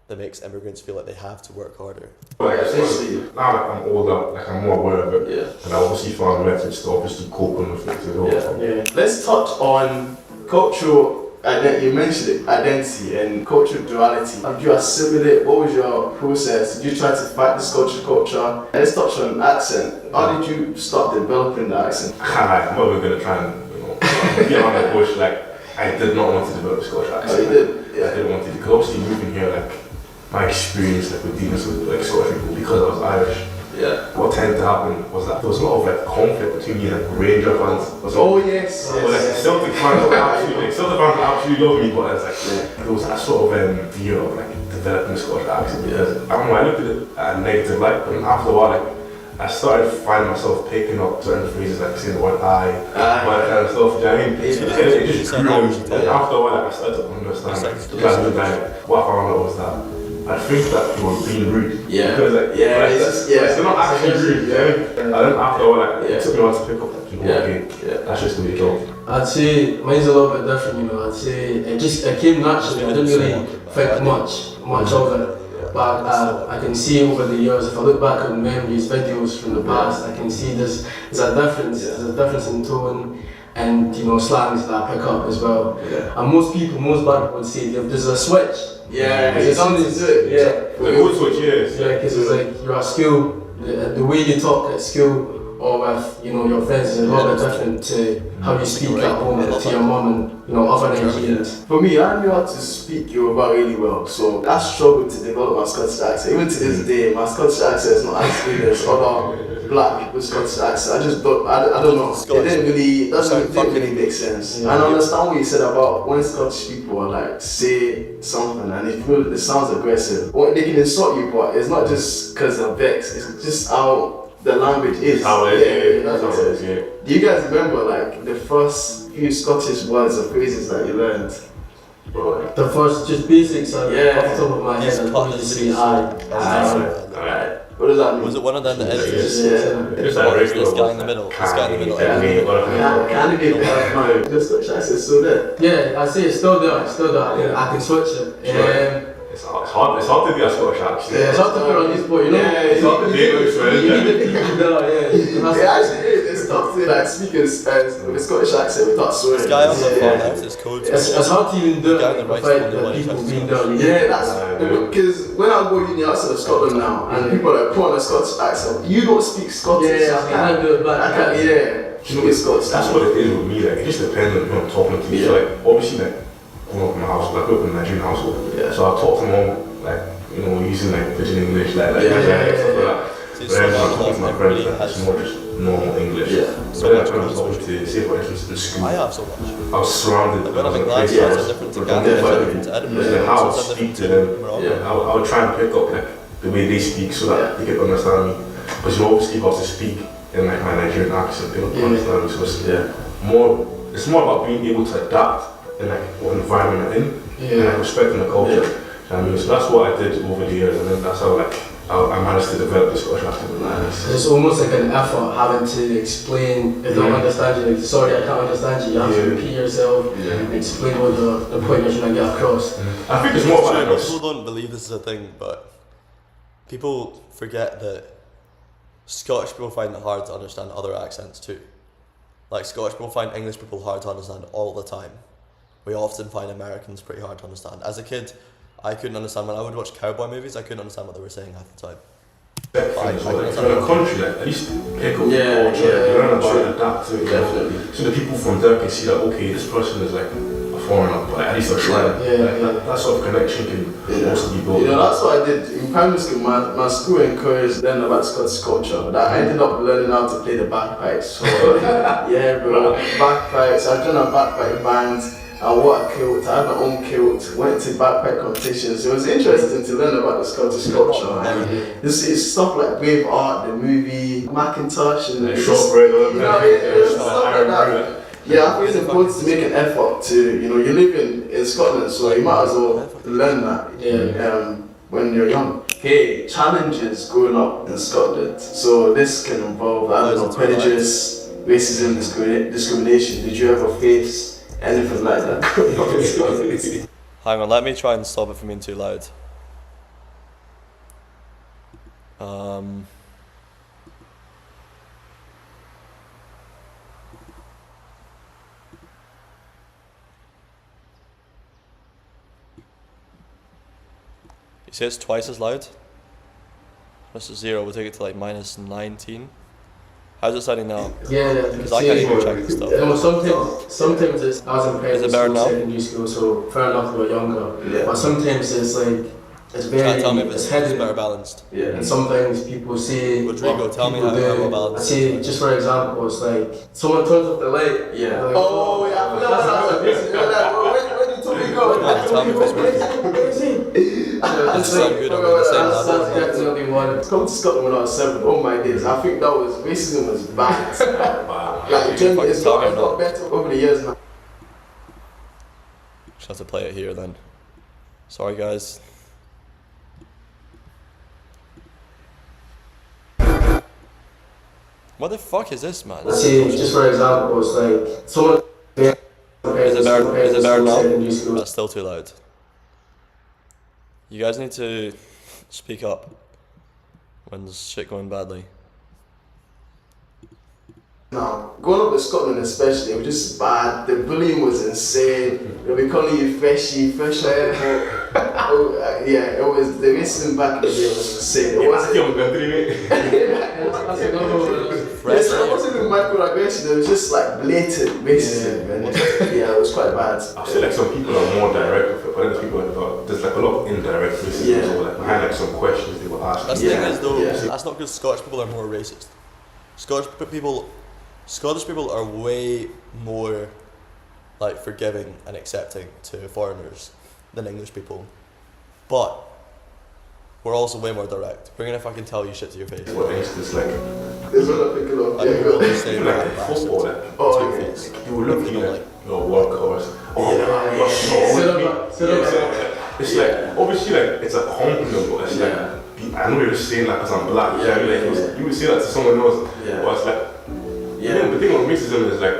that makes immigrants feel like they have to work harder. Like, especially now that I'm older, like I'm more aware of it, and I obviously found methods to obviously cope with it as well. Let's touch on cultural. You mentioned it, identity and cultural duality. Did you assimilate? What was your process? Did you try to fight this culture? Let's touch on accent. How did you start developing the accent? I'm not even going to try and get on the bush. Like, I did not want to develop this culture accent. Oh, you did? Yeah. I didn't want to, because obviously moving here, like, my experience like with dealing with like Scottish people, because I was Irish. Yeah. What tended to happen was that there was a lot of like conflict between me and like Ranger fans. Yes. But like Celtic fans were absolutely love me, but it's like there was that sort of fear of like developing the Scottish accent, because I don't know, I looked at it at a negative light, but then after a while, like I started finding myself picking up certain phrases like saying the word I, all that kind of stuff. Do you know what I mean? It just grew on me. And after a while, like, I started to understand. What I found out was that I think that they were being rude. Yeah. Because like, they're not actually rude. Yeah. And then after a while, like, it took me a while to pick up. Like, you know, okay, that's just the way it goes. I'd say mine's a little bit different, you know. I'd say it came naturally. I didn't really think much of it. But I can see over the years, if I look back at memories, videos from the past, I can see there's a difference. There's a difference in tone and, you know, slangs that I pick up as well. And most black people would say there's a switch. It's something to do. The good switch, yes. Because it's like you're at school, the way you talk at school or with, you know, your friends is a little bit different to how you speak at home to your mum and, you know, other Nigerians. For me, I knew how to speak Yoruba really well, so I struggled to develop my Scottish accent. Even to this day, my Scottish accent is not as good as other black people's Scottish accent. I just don't, I don't know. It didn't really make sense. And I understand what you said about when Scottish people like say something and it sounds aggressive. Or they can insult you, but it's not just because they're vexed. It's just how the language is. How it is. Do you guys remember like the first few Scottish words or phrases that you learned? The first, just basics, off the top of my head, I'd probably just say I. What does that mean? Was it one of them that ended It's like this guy in the middle? This guy in the middle. The Scottish accent is still there. Yeah, I say it's still there. I can switch it. It's hard to do a Scottish accent. Yeah, it's hard to put on this point, you know. It's hard to do It's tough to like speak with a Scottish accent without swearing. This guy on the phone has his code. It's hard to even do it without people being there. Yeah, that's because when I go uni outside of Scotland now and people like put on a Scottish accent, you don't speak Scottish. I can't do it back. You know, it's Scottish. That's what it is with me. Like, it just depends on who I'm talking to. So, like, obviously, like, growing up in my household, I grew up in a Nigerian household. So I talk to mom, like, you know, using like pidgin English, stuff like that. But then when I talk to my friends, like, it's more just normal English. So then when I was talking to, say for instance, in school, I was surrounded by places and how I speak to them. I would try and pick up like the way they speak so that they could understand me. But you know, obviously, if I was to speak in like my Nigerian accent, they don't understand me. So it's more about being able to adapt in like what environment I'm in and like respecting the culture. I mean, so that's what I did over the years, and then that's how like I managed to develop this Scottish accent. It's almost like an effort having to explain if they don't understand you. Like, sorry, I can't understand you. You have to repeat yourself and explain what the point you're trying to get across. I think it's more about like, people don't believe this is a thing, but people forget that Scottish people find it hard to understand other accents too. Like Scottish people find English people hard to understand all the time. We often find Americans pretty hard to understand. As a kid, I couldn't understand when I would watch cowboy movies. I couldn't understand what they were saying half the time. In a country like at least pick up the culture, learn about it, adapt to it. Definitely. So the people from there can see that okay, this person is like a foreigner, but at least they're trying. That sort of connection can also be built. You know, that's what I did in primary school. My school encouraged learning about Scottish culture. But I ended up learning how to play the bagpipes. So bagpipes. I joined a bagpipe band. I wore a kilt, I had my own kilt, went to bagpipe competitions. It was interesting to learn about the Scottish culture. And it's stuff like Braveheart, the movie, Macintosh, and shortbread, stuff like that. Yeah, I think it's important to make an effort to, you know, you live in Scotland, so you might as well learn that when you're young. Okay, challenges growing up in Scotland. So this can involve, I don't know, prejudice, racism, discrimination. Did you ever face anything like that growing up in Scotland? Hang on, let me try and stop it from being too loud. You say it's twice as loud? This is 0, we'll take it to like minus 19. How's it sounding now? Yeah, because I can't even check this stuff. No, sometimes it's, I was in primary school, secondary school, so fair enough, we were younger. Yeah. But sometimes it's like, it's very, Try and tell me if it's heavy. better balanced. Yeah. And some things people say. Rodrigo, tell me how well balanced. Say, just for example, it's like someone turns off the light. Yeah. Like, Oh, yeah, I forgot about that. Where did Tommy go? Tell me if it's working. Does it sound good over the same level? That's definitely one. Come to Scotland when I was 7, oh my days, I think that was, racism was bad. Like, generally, it's got better over the years now. Just have to play it here then. Sorry guys. What the fuck is this, man? Let's say, just for example, it's like someone. Is it better now? That's still too loud. You guys need to speak up when there's shit going badly. No, growing up in Scotland especially, it was just bad. The bullying was insane. They'll be calling you freshy. Yeah, it was, the racism back in the day was insane. It wasn't even microaggression, it was just like blatant racism. Yeah, it was quite bad. I feel like some people are more direct with it, but then there's people that there's like a lot of indirect racism. So like behind like some questions they will ask. That's the thing is though, that's not because Scottish people are more racist. Scottish people are way more like forgiving and accepting to foreigners than English people, but we're also way more direct. We're gonna fucking tell you shit to your face. What instance like? There's what I think of. Like people will say Even like football, like to your face. you will look at you like your workhorse. It's like obviously like it's a compliment, but it's like I know you're just saying that because I'm black. Yeah, like you would say that to someone else. But it's like the thing with racism is like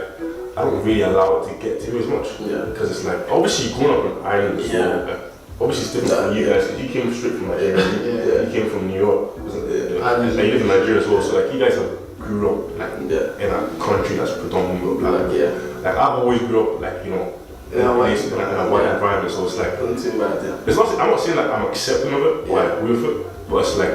I don't really allow it to get to you as much. Because it's like obviously growing up in Ireland as well. Like, obviously it's different from you guys because you came straight from Nigeria. You came from New York. And you live in Nigeria as well. So like you guys have grew up like in a country that's predominantly black. Like I've always grew up like in a white environment. So it's like it's not. I'm not saying like I'm accepting of it or I agree with it, but it's like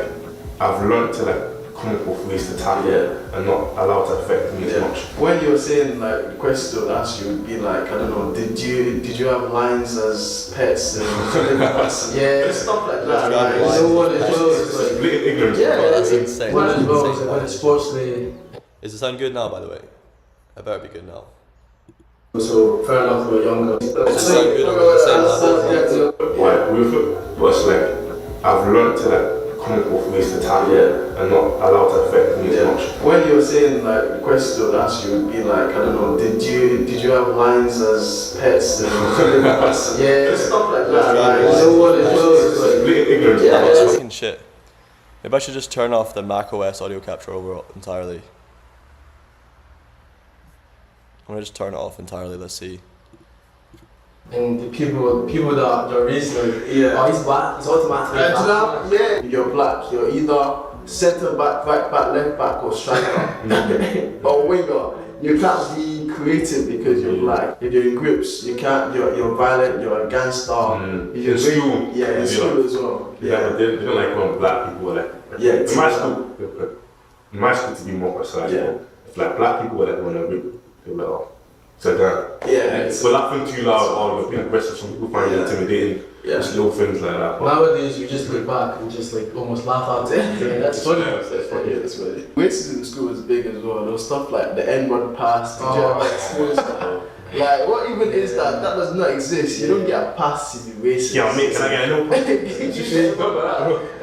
I've learned to like come up with ways to tackle it and not allow it to affect me as much. When you were saying like the question to ask you would be like, I don't know, did you have lions as pets and stuff like that? Right? No one as well is like ignorance. That's insane. One as well is when it's sportsly. Does it sound good now, by the way? It better be good now. So fair enough, we're younger. Does it sound good over the same level? I agree with it, but it's like I've learned to like come up with ways to tackle it and not allow it to affect me as much. When you were saying like the question to ask you would be like, I don't know, did you have lions as pets and stuff like that? No one as well is like ignorance. That's fucking shit. Maybe I should just turn off the macOS audio capture over entirely. I'm gonna just turn it off entirely. Let's see. And the people that are reasoning, oh, he's black, he's automatically black. You're black, you're either centre back, right back, left back, or striker, or winger. You can't be creative because you're black. If you're in groups, you can't. You're violent. You're a gangster. If you're school, in school as well. But they don't like when black people were like. In my school, to be more precise, if like black people were like in a group, they were like, oh. So but laughing too loud or being aggressive, some people find it intimidating. Just little things like that. Nowadays, you just look back and just like almost laugh at it. That's funny. That's funny. Racism in school was big as well. There was stuff like the N-word pass. Like, what even is that? That does not exist. You don't get a pass to be racist. Yeah, mate, can I get a no?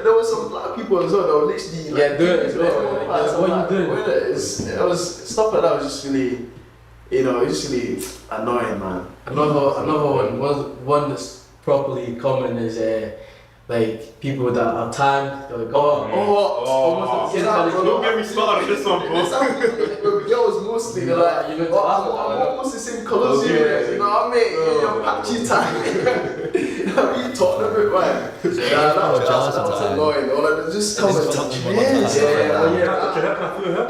There was some black people as well that were literally do it as well. What you doing? It was stuff like that was just really. usually annoying, man. Another one that's properly common is like people that are tanned, they're like, almost Get out, bro. Don't get me started on this one, bro. With girls mostly, they're like, You meant I'm to ask that, almost the same colours as you, you know what I mean? You're patchy tan. You know what I mean? Talking a bit, man. That was annoying. Or like, just come and touch me.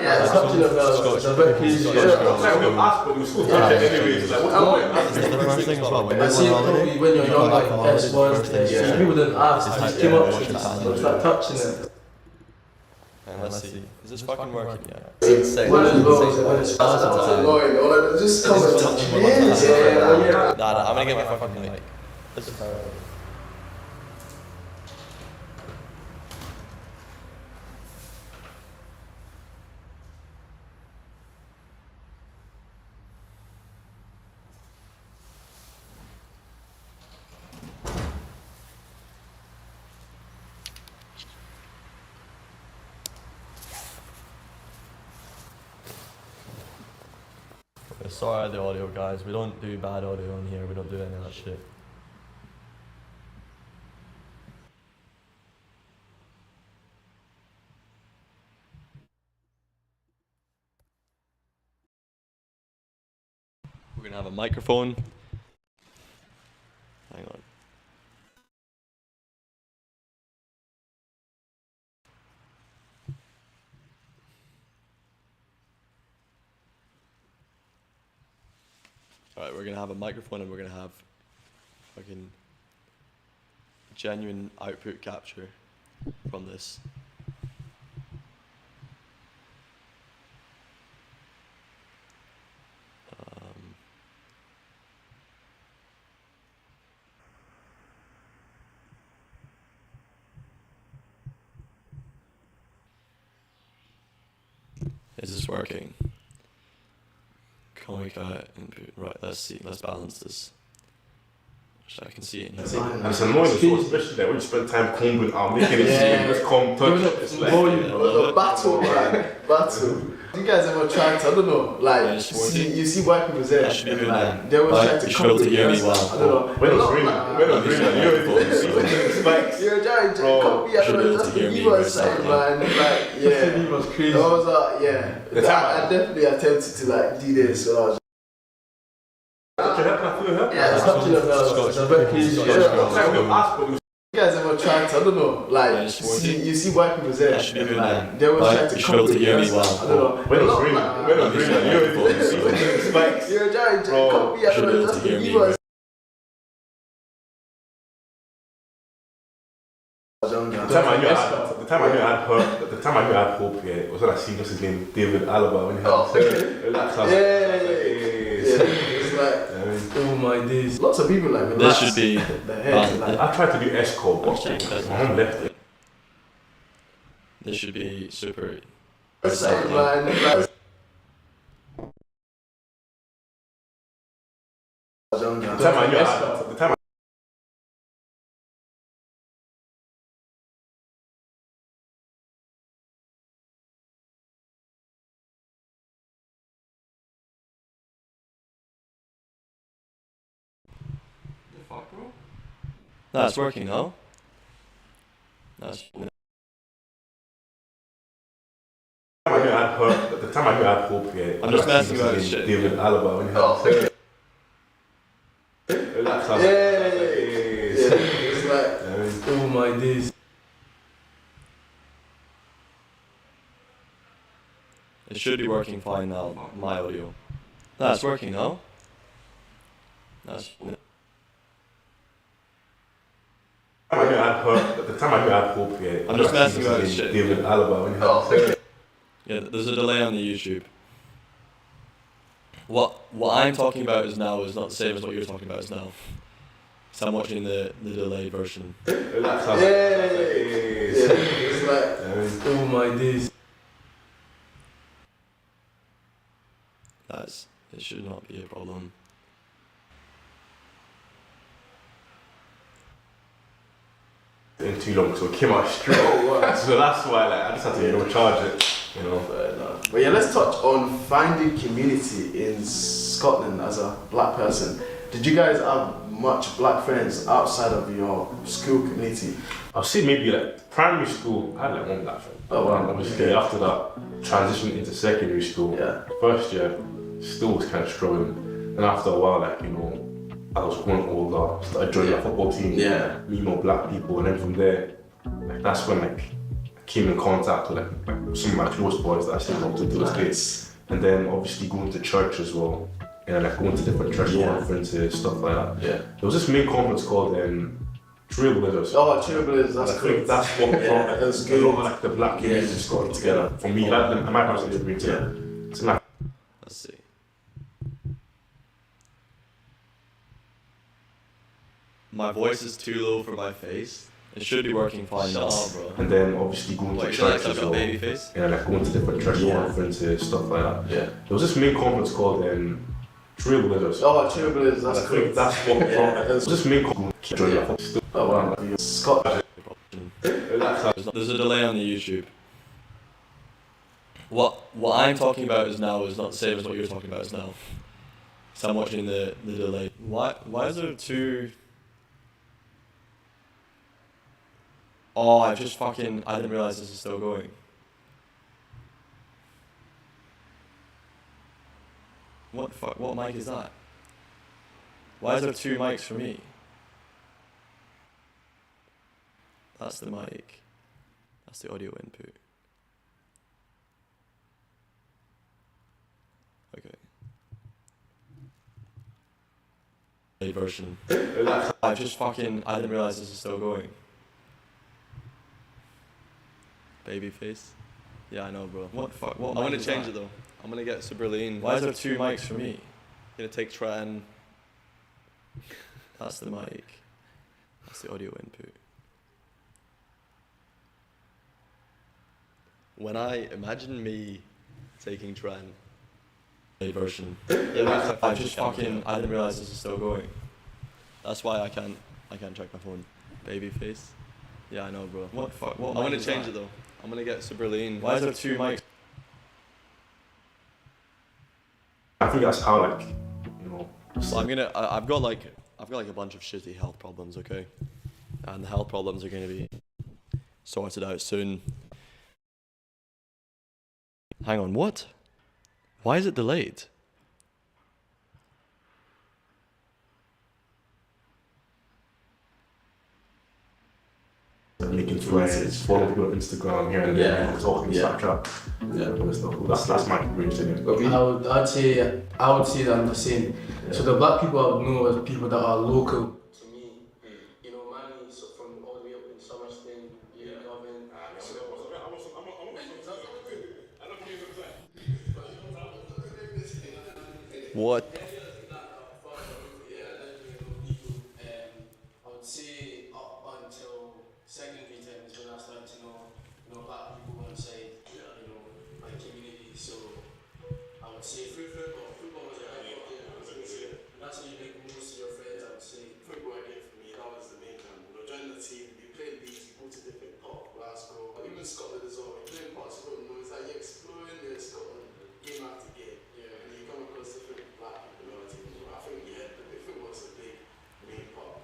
Yeah, touching a bell, it's a bit crazy. The first thing as well, when I you see go on holiday, probably when you're young, like S1, Yeah. people didn't ask, It's they just like, came yeah, up watch to the it, fan, and start touching it. and let's see, is this fucking working yet? It's One of those, that's annoying. Or like, just come and touch me. Yeah. Nah, I'm gonna get my fucking mic. This is sorry the audio, guys. We don't do bad audio on here. We don't do any of that shit. We're gonna have a microphone. Hang on. Alright, we're gonna have a microphone and we're gonna have fucking genuine output capture from this. Is this working? Comic input. Right, let's see. Let's balance this. So I can see it in here. And it's annoying as well, especially like when you spend time combing out, making it seem just come touch it. It's like, The battle, man. Battle. Do you guys ever try to, I don't know, like, you see white people's hair, and like, they always try to You should be able to hear me I well. don't know. when it's raining, spikes. You're trying to copy, I don't know, that's the Eva side, man. Like, yeah. It was crazy. I was yeah. I definitely attempted to like do this when I was. Yeah, touching a bell, it's a bit crazy. You guys ever try to, I don't know, like, you see white people's hair, and like, they always try to You should be able to hear me I well. don't know. When it's raining, spikes. You're trying to copy, I don't know, that's the Eva. The time I knew I had hope, yeah, it was when I seen what's his name, David Alaba, when he had It's like, Oh my days. lots of people like This should be their heads, like, I tried to do Esco, but my mom left it. This should be super. it's like, man, like, The time I knew No, it's working now. That's the time I knew I had hope, yeah. I'm just messing about this shit. David Alaba, when he had it's like, Oh my days. It should be working fine now, my audio. No, it's working now. That's the time I knew I had hope, yeah. I'm just messing about this shit. David Alaba, when he had Yeah, there's a delay on the YouTube. What I'm talking about is now is not the same as what you're talking about is now. So I'm watching the delayed version. it's like, Oh my days. It should not be a problem. in too long, so it came out straight. So that's why, like, I just had to charge it. You know. But yeah, let's touch on finding community in Scotland as a black person. Did you guys have much black friends outside of your school community? I'll say maybe like primary school, I had like one black friend. Oh wow. Obviously after that, transition into secondary school. Yeah. First year, still was kind of struggling. Then after a while, like, you know, I was growing older, started joining a football team, meeting more black people, and then from there, like that's when like I came in contact with like some of my close boys that I still talk to this day. And then obviously going to church as well, and like going to different church conferences, stuff like that. Yeah. There was this main conference called Trailblazers. Oh, Trailblazers, that's I good. think that's what brought that's a lot of like the black community in Scotland together. For me, that my personal experience. It's like, Let's see. My voice is too low for my face. It should be working fine now, bro. and then obviously going to Like, church I've as got well, baby face. and like going to different church conferences, stuff like that. Yeah. There was this main conference called Trailblazers. Oh, Trailblazers, that's I good. think that's what brought this main conference. Oh wow. Scotland. There's a delay on the YouTube. What I'm talking about is now is not the same as what you're talking about is now. So I'm watching the delay. Why is there two? Oh, I didn't realize this is still going. What the fuck? What mic is that? Why is there two mics for me? That's the mic. That's the audio input. Okay. Version. I didn't realize this is still going. Babyface? Yeah, I know, bro. What the fuck? I'm gonna change it though. I'm gonna get super lean. Why is there two mics for me? Gonna take Tran. That's the mic. That's the audio input. When I imagine me taking Tran version. Yeah, I didn't realize this is still going. That's why I can't check my phone. Babyface? Yeah, I know, bro. What the fuck? I'm gonna change it though. I'm gonna get super lean. Why is there two mics? I think that's how like, you know. So I've got like a bunch of shitty health problems, okay? And the health problems are gonna be sorted out soon. Hang on, what? Why is it delayed? Making friends, following people on Instagram here and there, talking Snapchat. That's my experience anyway. I would say that I'm the same. So the black people I would know as people that are local to me. You know, Manny from all the way up in Somerton, Govan. What? I would say up until secondary time is when I started to know black people outside, my community. So I would say football was that's how you make most of your friends. I would say Football again for me, that was the main time. Join the team, you play leagues, you go to different parts, Glasgow, even Scotland as well. You play in parts of Scotland, it's like you're exploring Scotland game after game. And you come across different black people on the team. I think the football was a big main part.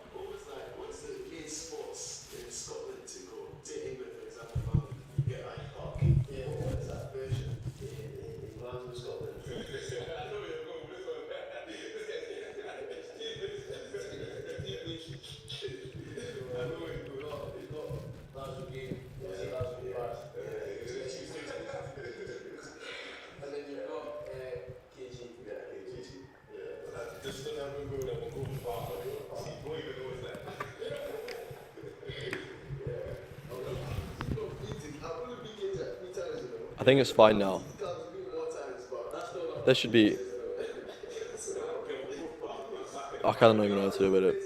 What's the main sports in Scotland to go? Take England for example, you get like hockey. What is that version in Glasgow, Scotland? I know you're going with this one. I know it's not Glasgow game. It's Glasgow Pass. And then you've got KG. Yeah, KG. Yeah. Just don't have a go that will go far. See, boy, even know it's like. I think it's fine now. This should be. I don't even know what to do with it.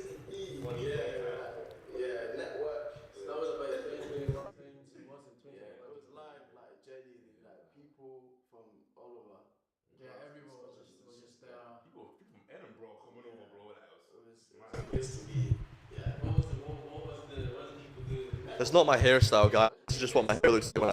It's not my hairstyle, guys. It's just what my hair looks like when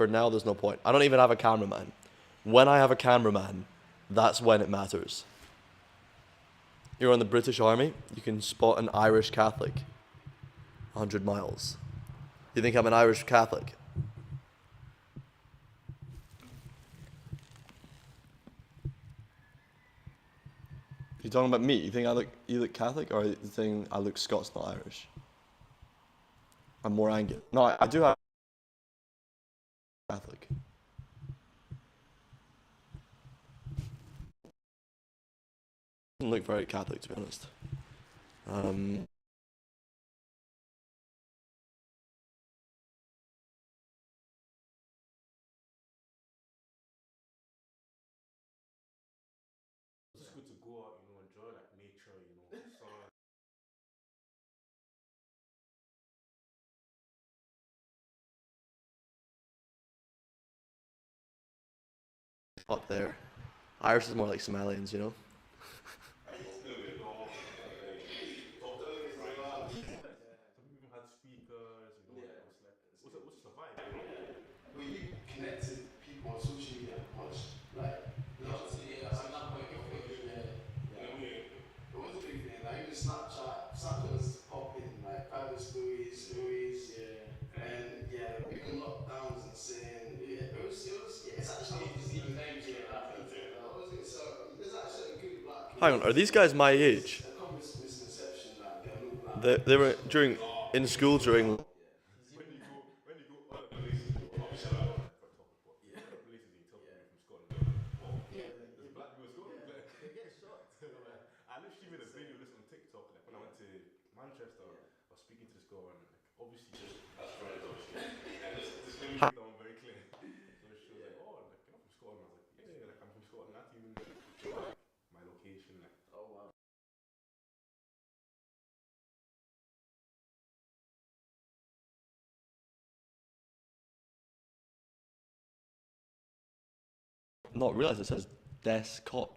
for now, there's no point. I don't even have a cameraman. When I have a cameraman, that's when it matters. You're on the British Army, you can spot an Irish Catholic 100 miles. You think I'm an Irish Catholic? You talking about me? You think you look Catholic, or you think I look Scots, not Irish? I'm more Anglican. No, I do have Catholic. Doesn't look very Catholic, to be honest. It's just good to go out, enjoy like nature, sun. Up there. Irish is more like Somalians, Some people even had speakers, it was just a vibe. But you connected people on social media much, like, it was a big thing, like even Snapchat was popping, like private stories, and even lockdowns and saying, it's actually there's actually a good black. Hang on, are these guys my age? A common misconception that they're no black. They were in school during. When you go other places, obviously I don't like for topic, but other places they tell people from Scotland, there's black people in Scotland. They get shot. I literally made a video of this on TikTok, like when I went to Manchester, I was speaking to this girl, and obviously that's right, obviously. And this video made that one very clear. So she was like, oh, you're not from Scotland. I was like, yeah, I'm from Scotland. Not even my location, Oh wow. Not realised it says Descott.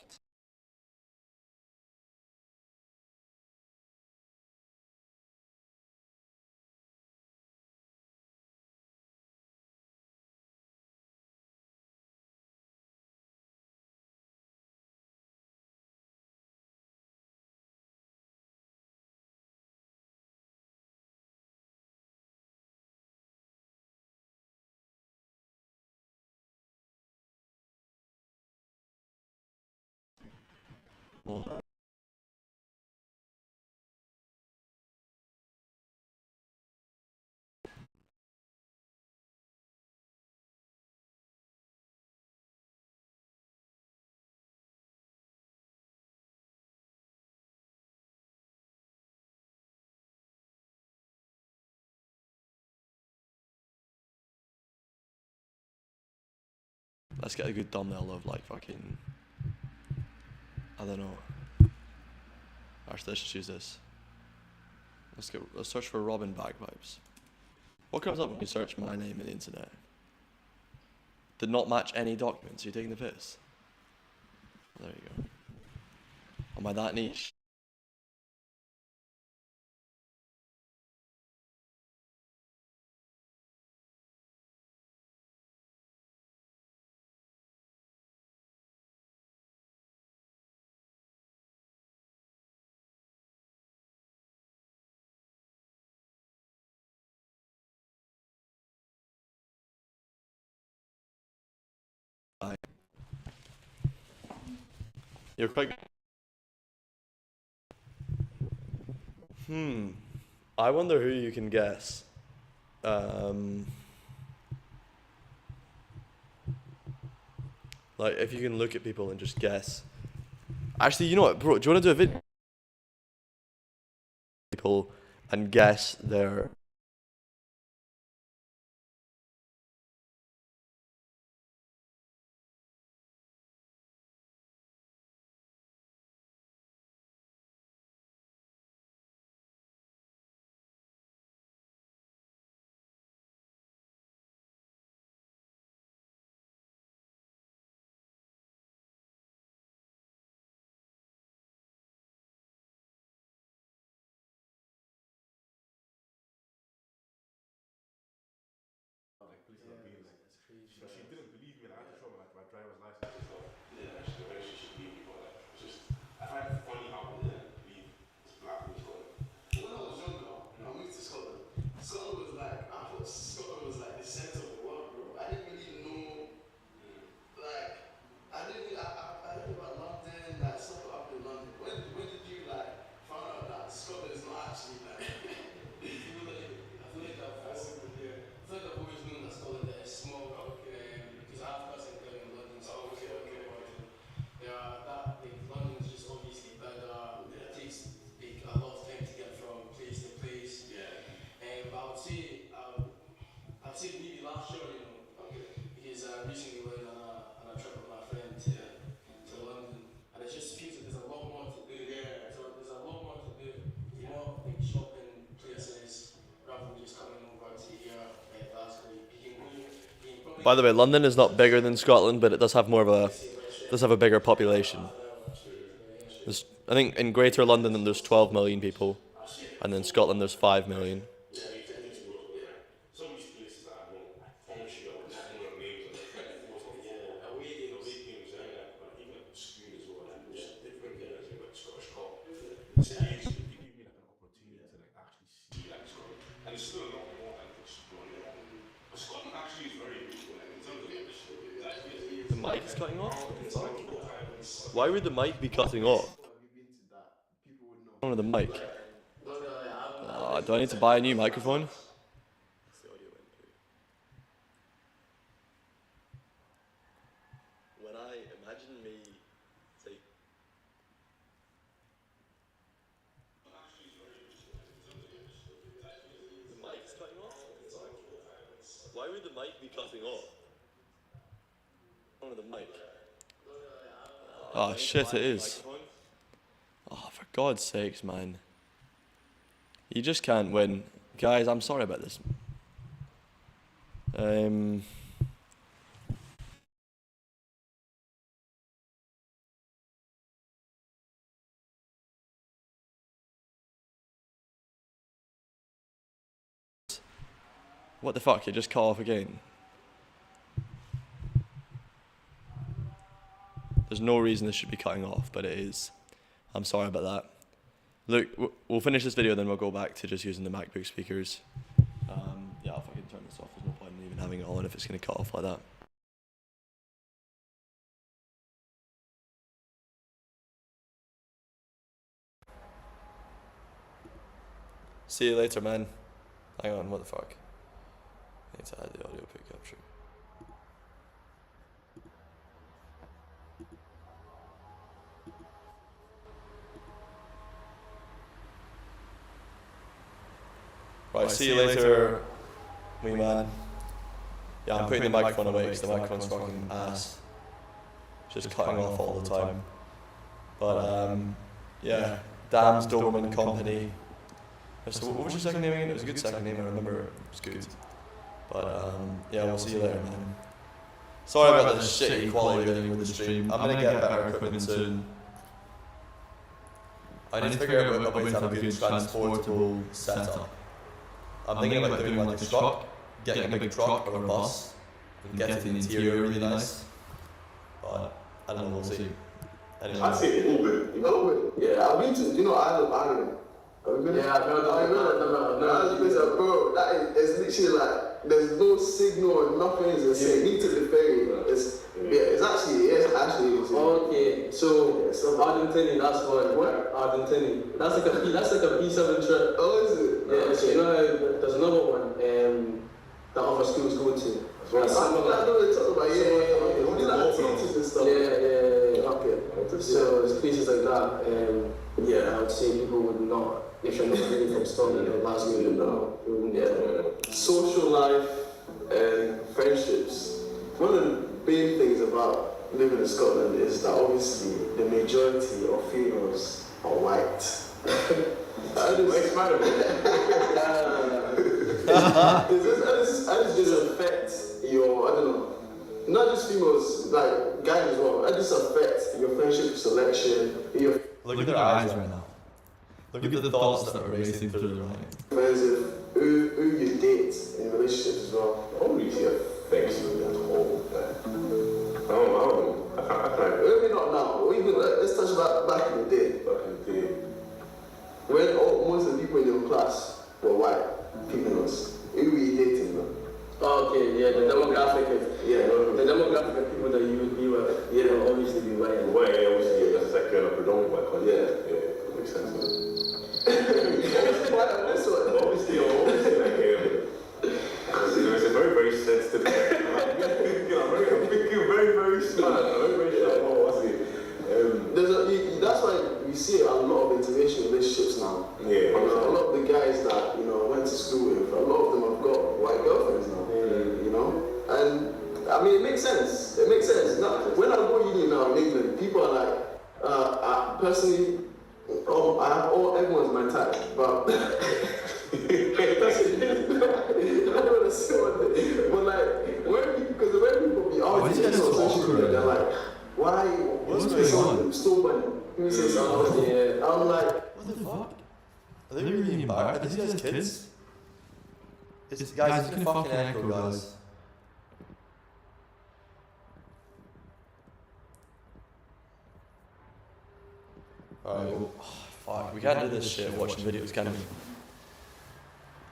Well, let's get a good thumbnail of like fucking. I don't know. Actually, let's just use this. Let's search for Robin Bagpipes. What comes up when you search my name in the internet? Did not match any documents. You're taking the piss. There you go. Am I that niche? You're quite. I wonder who you can guess. Like, if you can look at people and just guess. Actually, you know what, bro? Do you want to do a video? People and guess their. She didn't believe me. Like, I had to show her like my driver's license. Yeah, she eventually she believed me, but like, it's just I find it funny how people didn't believe this black woman was going. When I was younger, I moved to Scotland. Scotland was like, I thought Scotland was like the centre of the world, bro. I didn't really know, like, I heard about London, like stuff up in London. When did you like find out that Scotland is not actually like? I feel like I've always known that Scotland is small. Because I have cousins living in London, so London is just obviously better. It takes like, a lot of time to get from place to place. But I would say maybe last year, because I recently went on a trip with my friend to London, and it just feels like there's a lot more to do. So there's a lot more to do. Like shopping places rather than just coming over to here, Glasgow. By the way, London is not bigger than Scotland, but it does have a bigger population. I think in Greater London there's 12 million people, and in Scotland there's 5 million. Some of these places that I know, I promise you, I would just know their names and away games, even like school as well, like just different games, like Scottish Cup. It's games, it give me like an opportunity to like actually see like Scotland, and it's still a lot more than exploring. But Scotland actually is very beautiful, like in terms of like The mic is cutting off? Why would the mic be cutting off? The mic. Do I need to buy a new microphone? When I imagine me say the mic is cutting off? Why would the mic be cutting off? The mic. Oh shit, it is. Oh, for God's sakes, man. You just can't win. Guys, I'm sorry about this. What the fuck, it just cut off again. There's no reason this should be cutting off, but it is. I'm sorry about that. Look, we'll finish this video, then we'll go back to just using the MacBook speakers. Yeah, I'll fucking turn this off. There's no point in even having it on if it's going to cut off like that. See you later, man. Hang on, what the fuck? I need to add the audio pick capture. Right, see you later, wee man. Yeah, I'm putting the microphone away because the microphone's fucking ass. Just cutting off all the time. But, yeah, Dam's Doberman Company. So what was your second name again? It was a good second name, I remember it was good. But, yeah, we'll see you later, man. Sorry about the shitty quality we're doing with the stream. I'm gonna get better equipment soon. I need to figure out a way to have a good transportable setup. I'm thinking about doing like a truck, getting a big truck or a bus, and getting the interior really nice. But I don't know, we'll see. Anyway. I'd say a little bit. Yeah, I've been to, Isle of Ireland. Have you been? Yeah, I've been. Bro, that is literally like, there's no signal or nothing. It's a need to the ferry. It's actually. Okay, so Ardentini, that's what? Ardentini. That's like a B7 trip. Oh, is it? Yeah, so you know how there's another one that other schools go to. I know what you're talking about. Yeah. We did like activities and stuff. Yeah. Okay. So there's places like that. I would say people would not, if you're not really from Scotland or Glasgow, Social life and friendships. One of the main things about living in Scotland is that obviously the majority of females are white. This just affects your, I don't know, not just females, like guys as well. That just affects your friendship selection. Look at their eyes right now. Look at the thoughts that are racing through their mind. Friends of who you date in relationships as well. Probably affect affects you at all. Like, I don't know. I can't. Maybe not now. Or even let's touch back in the day. When most of the people in your class were white, picking us, who were you dating, man? Oh, okay, yeah, the demographic of people that you would be with, obviously be white. White, obviously, that's like a predominant white country. Yeah, that makes sense. Obviously, like, because it's a very, very sensitive thing. I'm thinking very, very smart. That's why we see a lot of interracial relationships now. Yeah. A lot of the guys that went to school with, a lot of them have got white girlfriends now. And I mean, it makes sense. Now, when I go uni now in England, people are like, personally, everyone's my type, but I don't want to say one thing, but like when people be arguing on social media, they're like, why? What's going on? So funny. Let me say something. Yeah. I'm like, what the fuck? Are they really embarrassed? Are these guys kids? Guys, it's gonna fucking echo, guys. Alright, well, fuck, we can't do this shit watching videos, can we?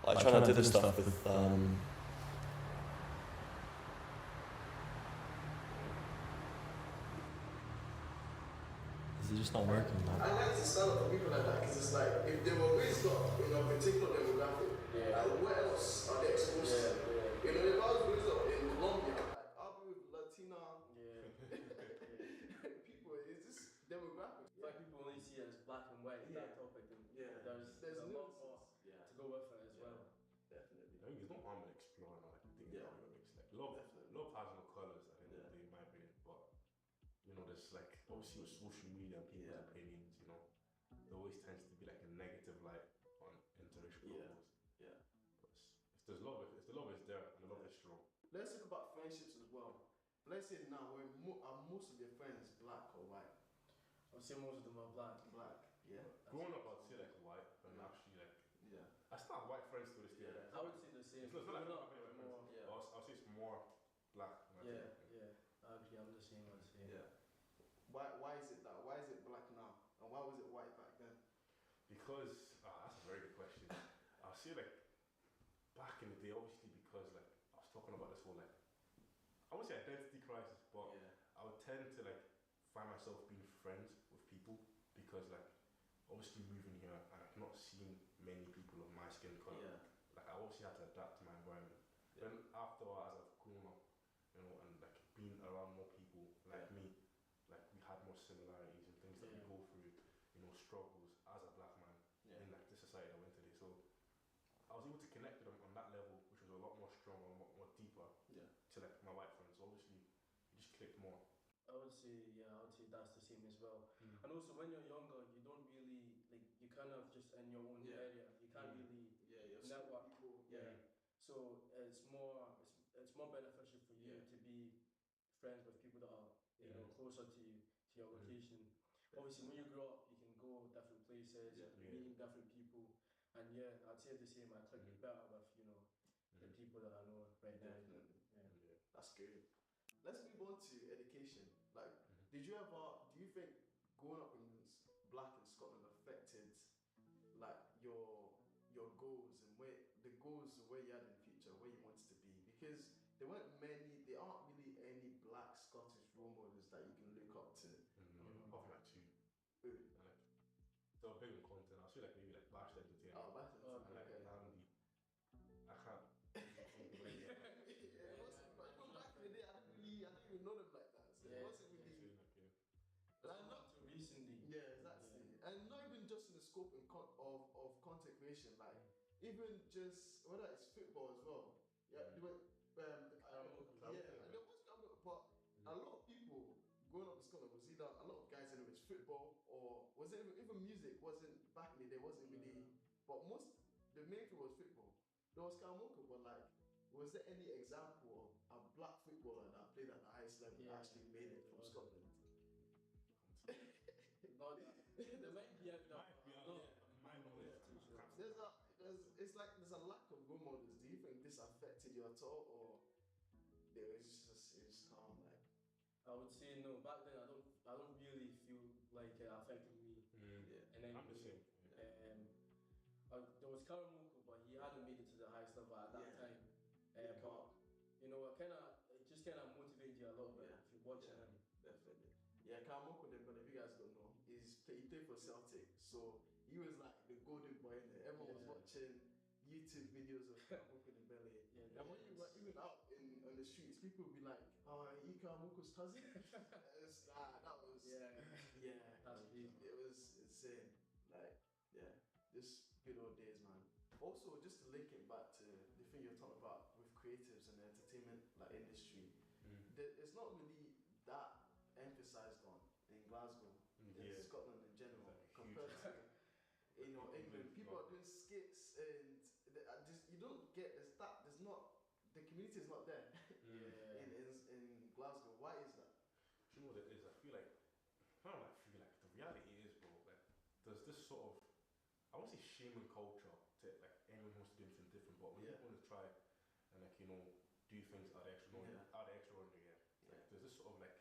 Like, trying to do this stuff with, Is it just not working, man? I like to stand up for people like that because it's like, if they were raised up in a particular demographic, what else are they exposed to? If I was raised up in Colombia, like, I'll be with Latina people, it's just demographic. Like people only see it as black and white, that topic, and there's a lot more to go with it as well. Definitely. I mean, there's no harm in exploring or like thinking about your mix. Like love has no colours at the end of the day, in my opinion. But there's like obviously with social media and people's opinions, there always tends to be like a negative light on interracial couples. Yeah. But if the love is there and the love is strong. Let's talk about friendships as well. Let's say now, are most of your friends black or white? I would say most of them are black. Black, yeah. Growing up, I'd say like white, and actually like I still have white friends to this day. I would say the same. It's not like not white more. friends. I'll say it's more black. I agree. I'm the same. I'd say. Yeah. Why is it that? Why is it black now? And why was it white back then? Because that's a very good question. I'll say like back in the day, obviously because like I was talking about this whole like I won't say identity crisis, but I would tend to like find myself being friends with people because like obviously moving here and I've not seen many people of my skin color. Like I obviously had to adapt to my environment. Then after as I've grown up, and like being around more people like me, like we had more similarities and things that we go through, struggles as a black man in like the society that we're in today. So I was able to connect with them on that level, which was a lot more stronger, a lot more deeper to like my white friends. So obviously it just clicked more. I would say that's the same as well. And also when you're younger, you don't really like you kind of just in your own area. You can't really network. So it's more beneficial for you to be friends with people that are closer to you, to your location. Obviously when you grow up you can go different places, meeting different people, and I'd say the same. I click better with the people that I know right now. Definitely. That's good. Let's move on to education. Like, do you think growing up in black in Scotland affected like your goals and where you had in the future, where you wanted to be? Because there aren't really any black Scottish role models that you can look up to. Apart from like two. And like they're big in content. I'll say like maybe like Bash Entertainment. Oh, Bash Entertainment. And like Namdi. I can't. Back in the day, I didn't even know them like that. So it wasn't really. Not too recently. Yeah, exactly. And not even just in the scope of content creation, like even just whether it's football as well. There was but a lot of people growing up in Scotland was either a lot of guys in it was football or was it even music wasn't back in the day wasn't really, but the main thing was football. There was Skamoko, but like, was there any example of a black footballer that played at the highest level actually made it from Scotland? There might be there's a lack of role models. Do you think this affected you at all, or they it was just calm, like. I would say no. Back then, I don't really feel like it affected me. Yeah. And then I'm the same. there was Karamoko, but he hadn't made it to the highest level at that time. But you know, it just kind of motivated you a little bit if you watch it. Definitely. Yeah, Karamoko, but if you guys don't know, he played for Celtic, so he was like the golden boy in there. Everyone was watching YouTube videos of Karamoko Dembele. And when you were even out on the streets, people would be like, "Oh, are you Karamoko's cousin?" That was that's crazy. It was insane. Like, just good old days, man. Also, just to link it back to the thing you're talking about with creatives and the entertainment industry, it's not really that emphasized on in Glasgow, in Scotland in general, compared to England. People are doing skits and you don't get the community is not there in Glasgow. Why is that? Do you know what it is? I feel like the reality is, bro, like there's this sort of, I won't say shaming culture to like anyone who wants to do anything different, but when people want to try and do things out of the extraordinary, like there's this sort of like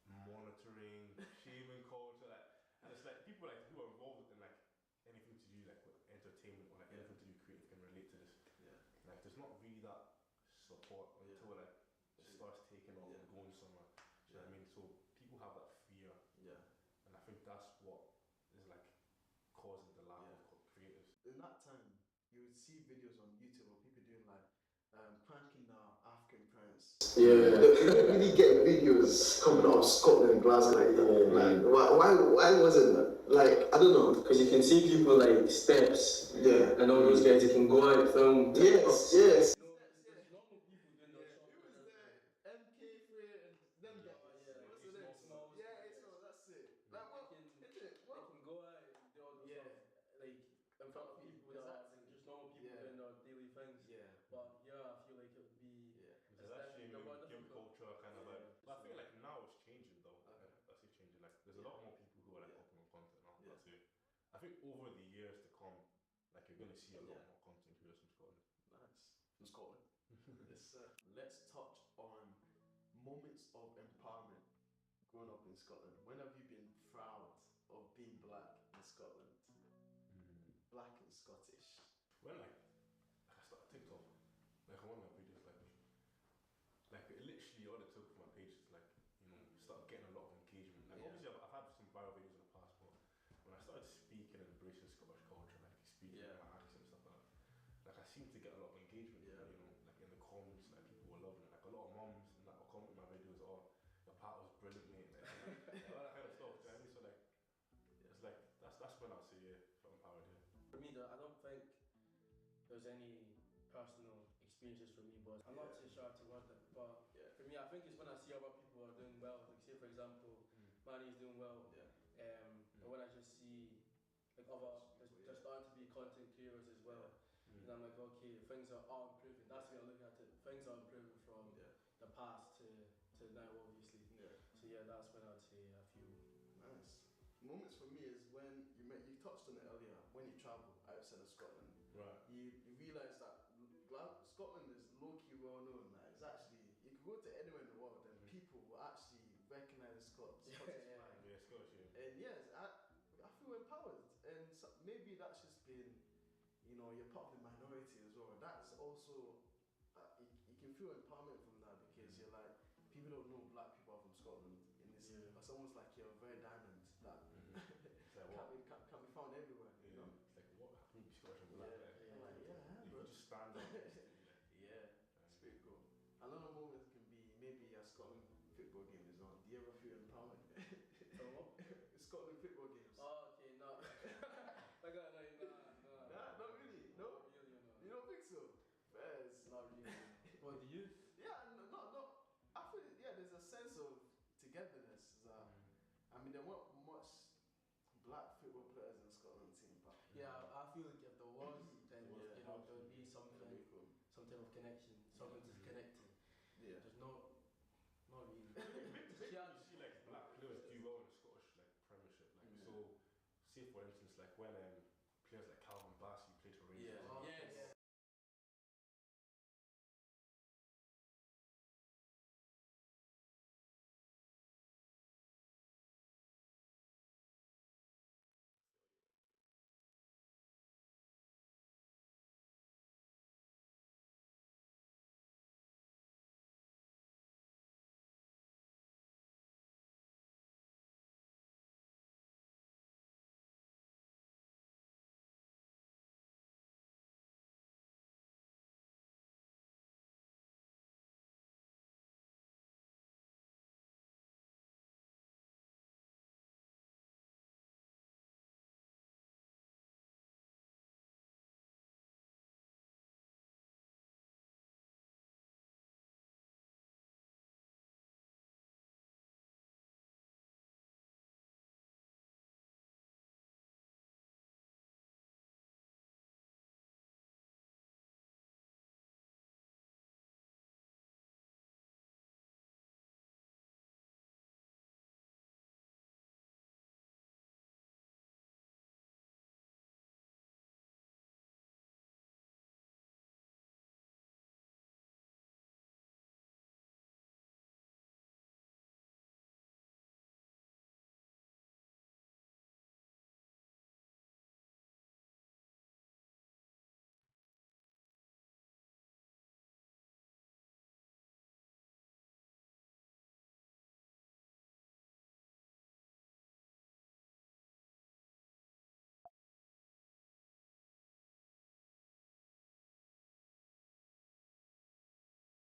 monitoring, shaming culture, like, and it's like people like who are involved in like anything to do like with entertainment or like anything to do creative can relate to this. Like there's not really that support until like it starts taking off and going somewhere. Do you know what I mean? So people have that fear. And I think that's what is like causing the lack of creatives. In that time, you would see videos on YouTube of people doing like pranking their African parents. You don't really get videos coming out of Scotland and Glasgow like that. Like, why wasn't that? Like, I don't know. Because you can see people like Steps and all those guys, you can go out and film. Yes. There's normal people doing those songs. It was the MK3 and them guys. What's the name? Smalls. That's it. Like, what? They can go out and do all those stuff. Like, in front of people that are just normal people doing their daily things. But I feel like it would be. There's actually guilt culture kind of like. But I feel like now it's changing though. That's it changing. Like there's a lot more people who are like open on content now. That's it. I think over the years to come, like you're gonna see a lot more content creators from Scotland. Nice. From Scotland. Let's touch on moments of empowerment growing up in Scotland. When have you been proud of being black in Scotland? Black and Scottish. When like I started TikTok, like one of my videos like it literally all it took for my page to like start getting a lot of engagement. Like obviously I've had some viral videos in the past, but when I started speaking and embracing Scottish culture, like speaking my accent and stuff like I seemed to get a lot of engagement. Like in the comments, like people were loving it. Like a lot of mums and that will comment my videos, "Oh, your part was brilliant, mate." Like, all that kind of stuff. Do you know what I mean? So like it's like that's when I'll say felt empowered. For me, I don't think there's any personal experiences for me, but I'm not too sure to word it. But for me, I think it's when I see other people are doing well. Like say for example, Manny's doing well, or when I just see like there's starting to be content creators as well, and I'm like, okay, things are improving. That's the way I look at it. Things are improving from the past to now, obviously. So that's when I'd say a few. Nice. Moments for me is when you touched on it earlier, when you travel outside of Scotland, you realise that Scotland is low-key well known. Like, it's actually, you can go to anywhere in the world and people will actually recognise the Scottish flag. Scottish. And I feel empowered, and so maybe that's just been, you're part of the minority as well. That's also, you can feel empowerment from that because you're like, people don't know black people are from Scotland. It's almost like you're a very diamond that can't be found everywhere. It's like what? I can be Scottish and black. You can just stand up. It's pretty cool. Another moment can be maybe a Scotland football game is on. Do you ever feel empowered? Scotland football games. Oh, okay, no. Not really. No. You don't think so? It's not really. What do you? No. I feel there's a sense of togetherness. I mean, there weren't much black football players in the Scotland team, but I feel like if there was, then there would be some type of connection, something to connect to. There's not really. You see like black players do well in the Scottish like Premiership. Like so, say for instance, like when players like